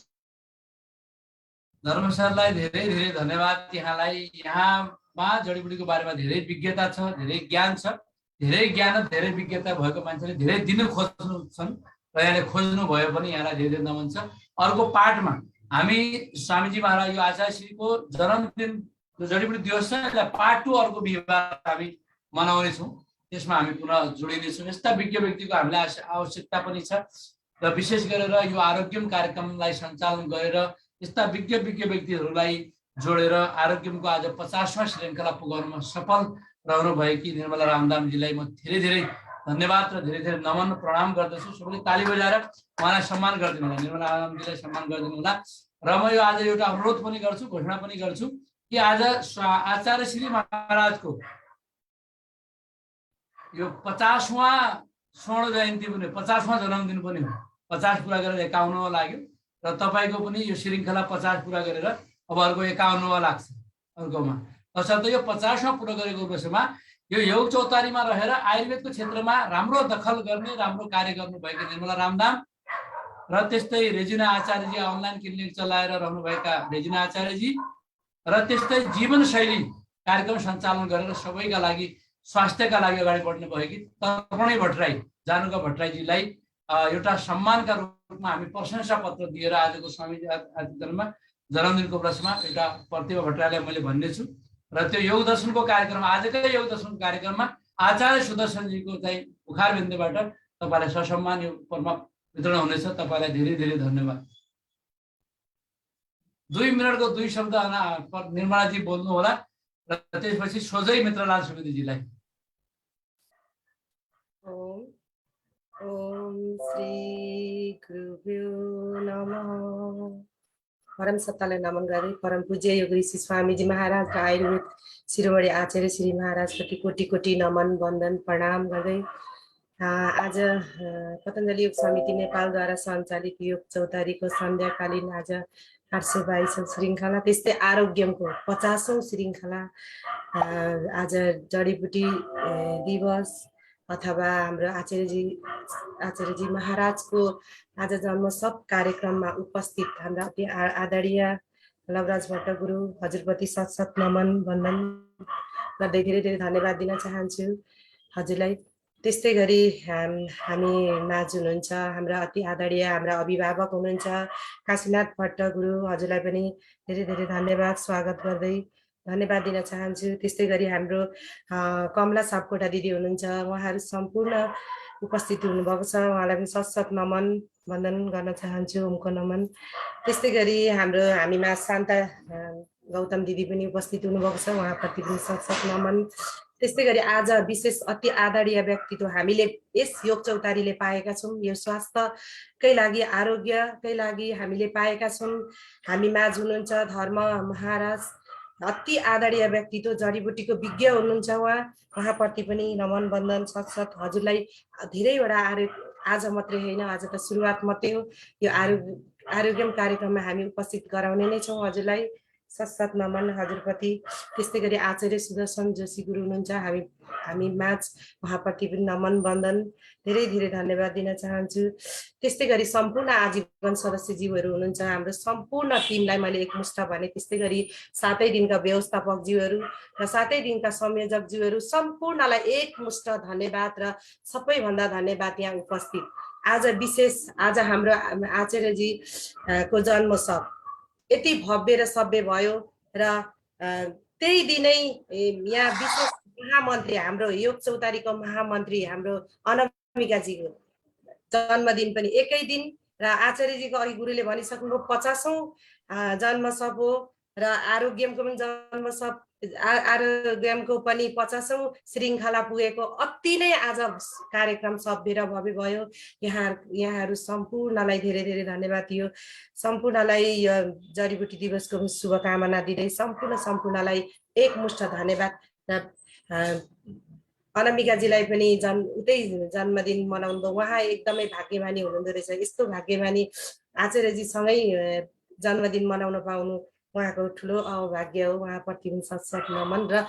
[SPEAKER 2] धर्म सरलाई धेरै धेरै धन्यवाद यहाँलाई यहाँमा जडीबुटीको बारेमा धेरै विज्ञता छ धेरै ज्ञान छ धेरै ज्ञान र धेरै विज्ञता भएको मान्छेले धेरै दिन खोज्नु छन् र यहाँले खोज्नु भयो पनि यहाँलाई धेरै धेरै नमन छ अर्को पाठमा हामी स्वामीजी महाराज यो आचार्यश्रीको जन्मदिन जडीबुटी दिवस छ यसलाई पार्ट 2 अर्को बिहिबार हामी मनाउनेछौँ त्यसमा हामी पुनः जोडिनेछौँ यस्ता विज्ञ व्यक्तिको हामीलाई आवश्यकता पनि छ र विशेष गरेर यो आरोग्यम कार्यक्रमलाई सञ्चालन गरेर यस्ता विज्ञ व्यक्तिहरूलाई जोडेर आरोग्यमको आज 50वां श्रृङ्खला पुगाउनमा सफल रहनु भएकी निर्मला रामदामजीलाई म धेरै धेरै धन्यवाद र धेरै धेरै नमन प्रणाम गर्दछु सबैले ताली बजाएर उहाँलाई सम्मान गरिदिनु होला निर्मला रामदामजीलाई सम्मान गरिदिनु होला र म यो आज एउटा अनुरोध पनि गर्छु घोषणा पनि गर्छु कि आज आचार्य श्री महाराजको यो 50वां स्वर्ण जयन्ती पनि 50वां जन्मदिन पनि हो 50 पुरा गरेर 51वां लाग्यो र तपाईको पनि यो श्रृङ्खला 50 पुरा गरेर अब अर्को 51वां लाग्छ अर्कोमा तसर्थ यो 50वां पुरा गरेको उपलक्ष्यमा यो योग चौतारीमा रहेर आयुर्वेदको क्षेत्रमा राम्रो दखल गर्ने राम्रो कार्य गर्नु भएको निर्मला रामदाम र त्यस्तै रेजिना आचार्यजी अनलाइन क्लिनिक चलाएर रहनुभएका रेजिना आचार्यजी र त्यस्तै जीवनशैली कार्यक्रम सञ्चालन गरेर सबैका लागि स्वास्थ्यका लागि अगाडि बढ्नु भएकी तर्पणै भट्टराई जानुका भट्टराईजीलाई एउटा सम्मानका रूपमा हामी प्रशंसा पत्र दिएर आजको स्वामीजी जन्मदिनको उपलक्ष्यमा एउटा प्रतिभा भट्टराईलाई मैले भन्ने छु र त्यो योग दर्शनको कार्यक्रम आजकै योग दर्शनको कार्यक्रममा आचार्य सुदर्शनजीको चाहिँ मुखारबिन्दबाट तपाईँलाई ससम्मान यो उपमा वितरण हुनेछ तपाईँलाई धेरै धेरै धन्यवाद 2 मिनटको 2 शब्द निर्मलाजी बोल्नु होला र त्यसपछि सोझै मित्रलाल सुवेदीजीलाई
[SPEAKER 11] ओम श्री गुरुभ्यो नमः परम सत्तालाई नमन गरे परम पूज्य योग ऋषि स्वामीजी महाराज र आयुर्वेद शिरोमणि आचार्य श्री महाराजप्रति कोटि कोटि नमन वन्दन प्रणाम गर्दै आज पतञ्जलि योग समिति नेपालद्वारा सञ्चालित योग चौतारीको सन्ध्याकालीन आज 822औं श्रृङ्खला त्यस्तै आरोग्यमको 50औं श्रृङ्खला आज जडीबुटी दिवस अथवा हाम्रो आचार्यजी महाराजको आज जन्मोत्सव कार्यक्रममा उपस्थित हाम्रा आदरणीय लवराज भट्ट गुरु हजुरप्रति सत नमन वन्दन गर्दै धेरै धेरै धन्यवाद दिन चाहन्छु हजुरलाई त्यस्तै गरी हामी माझ हुनुहुन्छ हाम्रा अति आदरणीय हाम्रा अभिभावक हुनुहुन्छ काशीनाथ भट्ट गुरु हजुरलाई पनि धेरै धेरै धन्यवाद स्वागत गर्दै धन्यवाद दिन चाहन्छु त्यस्तै गरी हाम्रो कमला सापकोटा दिदी हुनुहुन्छ उहाँहरू सम्पूर्ण उपस्थित हुनुभएको छ उहाँलाई पनि सत नमन वन्दन गर्न चाहन्छु उनको नमन त्यस्तै गरी हामीमा शान्ता गौतम दिदी पनि उपस्थित हुनुभएको छ उहाँप्रति पनि सत नमन त्यस्तै गरी आज विशेष अति आदरणीय व्यक्तित्व हामीले यस योग चौतारीले पाएका छौँ। यो स्वास्थ्यकै लागि, आरोग्यकै लागि हामीले पाएका छौँ। हामी माझ हुनुहुन्छ धर्म महाराज, अति आदरणीय व्यक्तित्व, जडीबुटीको विज्ञ हुनुहुन्छ उहाँप्रति पनि नमन बन्दन सतसत। हजुरलाई धेरैवटा आज मात्रै होइन, आज त सुरुवात मात्रै हो। यो आरोग्यम कार्यक्रममा हामी उपस्थित गराउने नै छौँ हजुरलाई। सतसत नमन हजुरप्रति। त्यस्तै गरी आचार्य सुदर्शन जोशी गुरु हुनुहुन्छ, हामी माझ उहाँप्रति पनि नमन बन्दन धेरै धेरै धन्यवाद दिन चाहन्छु। त्यस्तै गरी सम्पूर्ण आजीवन सदस्यज्यूहरू हुनुहुन्छ, हाम्रो सम्पूर्ण टिमलाई मैले एकमुष्ट भने। त्यस्तै गरी 7 दिनका व्यवस्थापकज्यूहरू र 7 दिनका संयोजकज्यूहरू सम्पूर्णलाई एकमुष्ट धन्यवाद र सबैभन्दा धन्यवाद यहाँ उपस्थित। आज विशेष आज हाम्रो आचार्यजी को जन्मोत्सव यति भव्य र सभ्य भयो र त्यही दिनै यहाँ विशेष महामन्त्री, हाम्रो योग चौतारीको महामन्त्री हाम्रो अनामिकाजीको जन्मदिन पनि एकै दिन र आचार्यजीको अघि गुरुले भनिसक्नुभयो 50औं जन्मोत्सव हो र आरोग्यमको पनि जन्मोत्सव, आरोग्यमको पनि 50औं श्रृङ्खला पुगेको। अति नै आज कार्यक्रम सभ्य र भव्य भयो। यहाँहरू सम्पूर्णलाई धेरै धेरै धन्यवाद दियो। सम्पूर्णलाई जडीबुटी दिवसको शुभकामना दिँदै सम्पूर्णलाई एकमुष्ट धन्यवाद। अनामिकाजीलाई पनि उतै जन्मदिन मनाउनु भयो। उहाँ एकदमै भाग्यमानी हुनुहुँदो रहेछ। यस्तो भाग्यमानी आचार्यजीसँगै जन्मदिन मनाउन पाउनु उहाँको ठुलो अभाग्य हो। उहाँप्रति पनि सतसत नमन र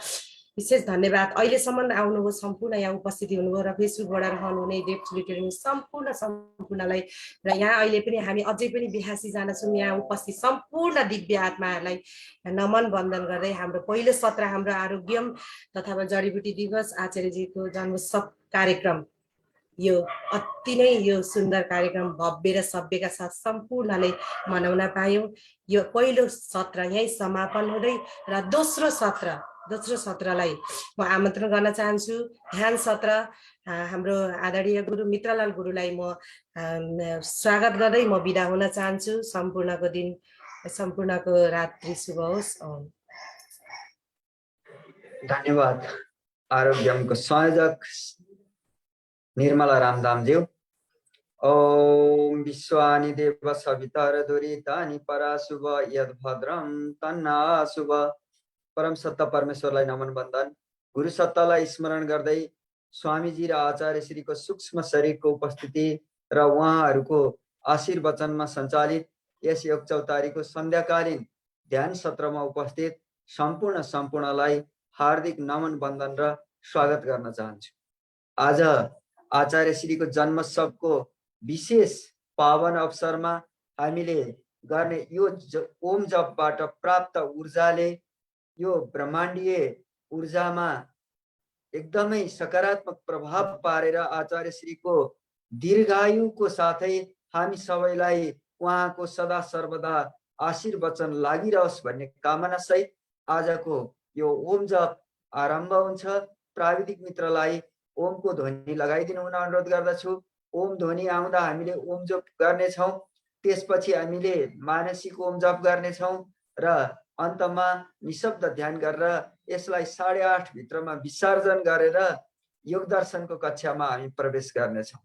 [SPEAKER 11] विशेष धन्यवाद। अहिलेसम्म आउनुभयो, सम्पूर्ण यहाँ उपस्थिति हुनुभयो र फेसबुकबाट रहनुहुने देवचुलीटेलिङ सम्पूर्णलाई र यहाँ अहिले पनि हामी अझै पनि बिहासी जान छौँ यहाँ उपस्थित सम्पूर्ण दिव्य आत्माहरूलाई नमन वन्दन गर्दै हाम्रो पहिलो सत्र हाम्रो आरोग्यम तथा जडीबुटी दिवस आचार्यजीको जन्मोत्सव कार्यक्रम यो अति नै यो सुन्दर कार्यक्रम भव्य र सभ्यका साथ सम्पूर्णले मनाउन पायौँ। यो पहिलो सत्र यही समापन हुँदै र दोस्रो सत्रलाई म आमन्त्रण गर्न चाहन्छु। ध्यान सत्र हाम्रो आदरणीय गुरु मित्रलाल गुरुलाई म स्वागत गर्दै म बिदा हुन चाहन्छु। सम्पूर्णको दिन, सम्पूर्णको रात्रि शुभ होस्।
[SPEAKER 12] धन्यवाद आरोग्यमको संयोजक निर्मला रामधामज्यू। ओम विश्वानि देव सवितर दुरितानि पराशुभ यद्भद्रम तन्ना शुभ। परम सत्ता परमेश्वरलाई नमन वन्दन। गुरु सत्तालाई स्मरण गर्दै स्वामीजी र आचार्य श्रीको सूक्ष्म शरीरको उपस्थिति र उहाँहरूको आशीर्वचनमा सञ्चालित यस योग चौतारीको सन्ध्याकालीन ध्यान सत्रमा उपस्थित सम्पूर्णलाई हार्दिक नमन वन्दन र स्वागत गर्न चाहन्छु। आज आचार्य श्रीको जन्मोत्सवको विशेष पावन अवसरमा हामीले गर्ने यो ओम जपबाट प्राप्त ऊर्जाले यो ब्रह्माण्डीय ऊर्जामा एकदमै सकारात्मक प्रभाव पारेर आचार्य श्रीको दीर्घायुको साथै हामी सबैलाई उहाँको सदा सर्वदा आशीर्वचन लागिरहोस् भन्ने कामना सहित आजको यो ओम जप आरम्भ हुन्छ। प्राविधिक मित्रलाई ओमको ध्वनि लगाइदिनु हुन अनुरोध गर्दछु। ओम ध्वनि आउँदा हामीले ओम जप गर्नेछौँ, त्यसपछि हामीले मानसिक ओम जप गर्नेछौँ र अन्तमा निशब्द ध्यान गरेर यसलाई 8:30 भित्रमा विसर्जन गरेर योग दर्शनको कक्षामा हामी प्रवेश गर्नेछौँ।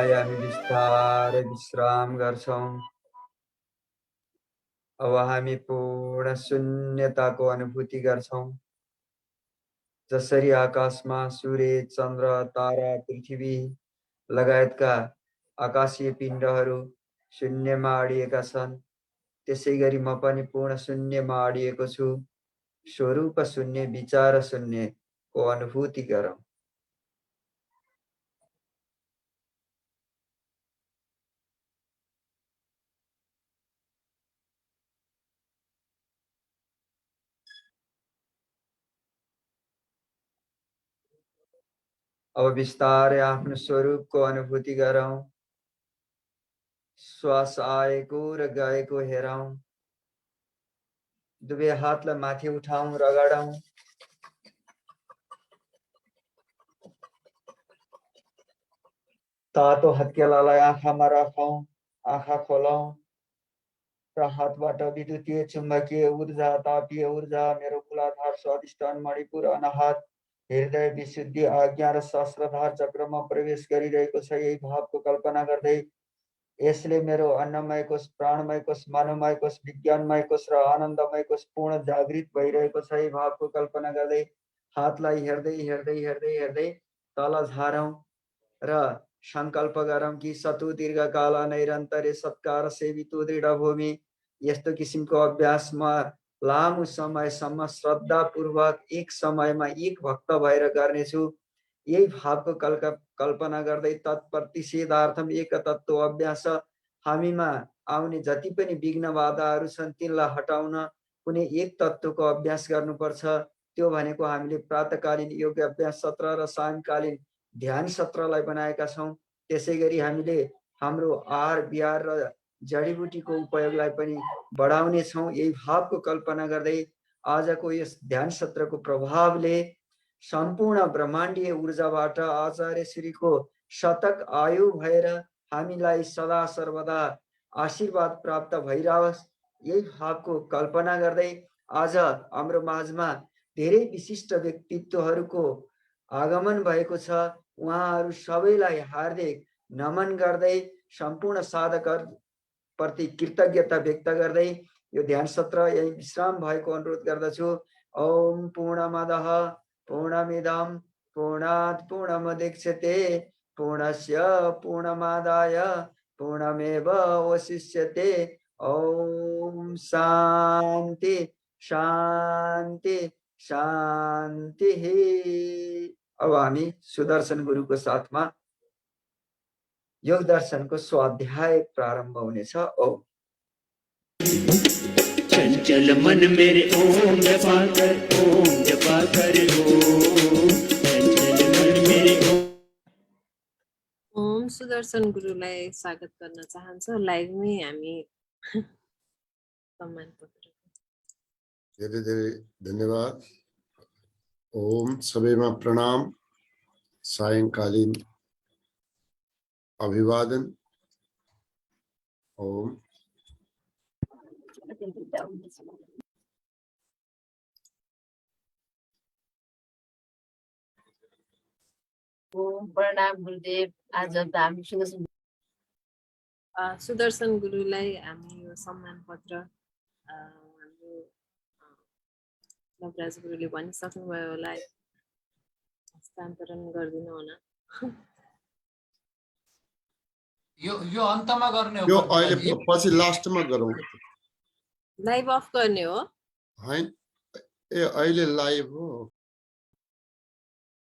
[SPEAKER 12] शरीरलाई हामी बिस्तारै विश्राम गर्छौं। अब हामी पूर्ण शून्यताको अनुभूति गर्छौं। जसरी आकाशमा सूर्य, चन्द्र, तारा, पृथ्वी लगायतका आकाशीय पिण्डहरू शून्यमा अडिएका छन्, त्यसै गरी म पनि पूर्ण शून्यमा अडिएको छु। स्वरूप शून्य, विचार शून्यको अनुभूति गरौँ। अब बिस्तारै आफ्नो स्वरूपको अनुभूति गरौँ। श्वास आएको र गएको हेरौँ। दुवै हातलाई माथि उठाउँ, रगडौँ। तातो हत्केलालाई आँखामा राखौँ, आँखा खोलौँ र हातबाट विद्युतीय चुम्बकीय ऊर्जा, तापीय ऊर्जा मेरो मूलाधार, स्वादिष्ठान, मणिपुर, अनाहत, हृदय, विशुद्धि, आज्ञा र सहस्त्रधार चक्रमा प्रवेश गरिरहेको छ। यही भावको कल्पना गर्दै यसले मेरो अन्नमय कोष, प्राणमय कोष, मनोमय कोष, विज्ञानमय कोष र आनन्दमय कोष पूर्ण जागृत भइरहेको छ। यही भावको कल्पना गर्दै हातलाई हेर्दै हेर्दै हेर्दै हेर्दै तल झारौँ र संकल्प गरौँ कि सतु दीर्घकाल नैरन्तर्य सत्कार सेवितो दृढ भूमि। यस्तो किसिमको अभ्यासमा लामो समयसम्म श्रद्धापूर्वक एक समयमा एक भक्त भएर गर्नेछु। यही भावको कल्पना गर्दै तत्प्रतिषेधार्थम एक तत्त्व अभ्यास हामीमा आउने जति पनि विघ्न बाधाहरू छन् तिनलाई हटाउन कुनै एक तत्त्वको अभ्यास गर्नुपर्छ। त्यो भनेको हामीले प्रातःकालीन योग अभ्यास सत्र र सायंकालीन ध्यान सत्रलाई बनाएका छौं। त्यसै गरी हामीले हाम्रो आहार विहार र जडीबुटीको उपयोगलाई पनि बढाउने छौं। यही भावको कल्पना गर्दै आजको यस ध्यान सत्रको प्रभावले सम्पूर्ण ब्रह्माण्डीय ऊर्जाबाट आचार्य श्रीको शतक आयु भएर हामीलाई सदा सर्वदा आशीर्वाद प्राप्त भइरहोस्। यही भावको कल्पना गर्दै आज हाम्रो माझमा धेरै विशिष्ट व्यक्तित्वहरूको आगमन भएको छ। उहाँहरू सबैलाई हार्दिक नमन गर्दै सम्पूर्ण साधकप्रति कृतज्ञता व्यक्त गर्दै यो ध्यान सत्र यही विश्राम भएको अनुरोध गर्दछु। ओम पूर्णमदः पूर्णमिदं पूर्णात् पूर्णमुदच्यते पूर्णस्य पूर्णमादाय पूर्णमेवावशिष्यते। ओम शांति शांति शांति। अब हामी सुदर्शन गुरुको साथमा योग दर्शनको स्वाध्याय प्रारम्भ हुनेछ। ओम
[SPEAKER 13] चंचल मन मेरे ओम जपा कर, ओम जपा कर ओम। चंचल मन मेरे
[SPEAKER 14] ओम सुदर्शन गुरुलाई स्वागत गर्न चाहन्छु। लाइभमै हामी सम्मान पत्र।
[SPEAKER 15] धेरै धेरै धन्यवाद। ओम सबैमा प्रणाम। सायंकालीन अभिवादन। ओम
[SPEAKER 16] प्रणाम गुरुदेव। आज त हामी
[SPEAKER 14] सुदर्शन गुरुलाई हामी यो सम्मान पत्र हाम्रो नवराज गुरुले भनिसक्नुभयो होला, हस्तान्तरण गरिदिनु होला।
[SPEAKER 2] यो अन्तमा गर्ने हो,
[SPEAKER 15] यो अहिले पछि लास्टमा गरौँ।
[SPEAKER 14] लाइभ अफ गर्ने हो
[SPEAKER 15] हैन? ए अहिले लाइभ हो।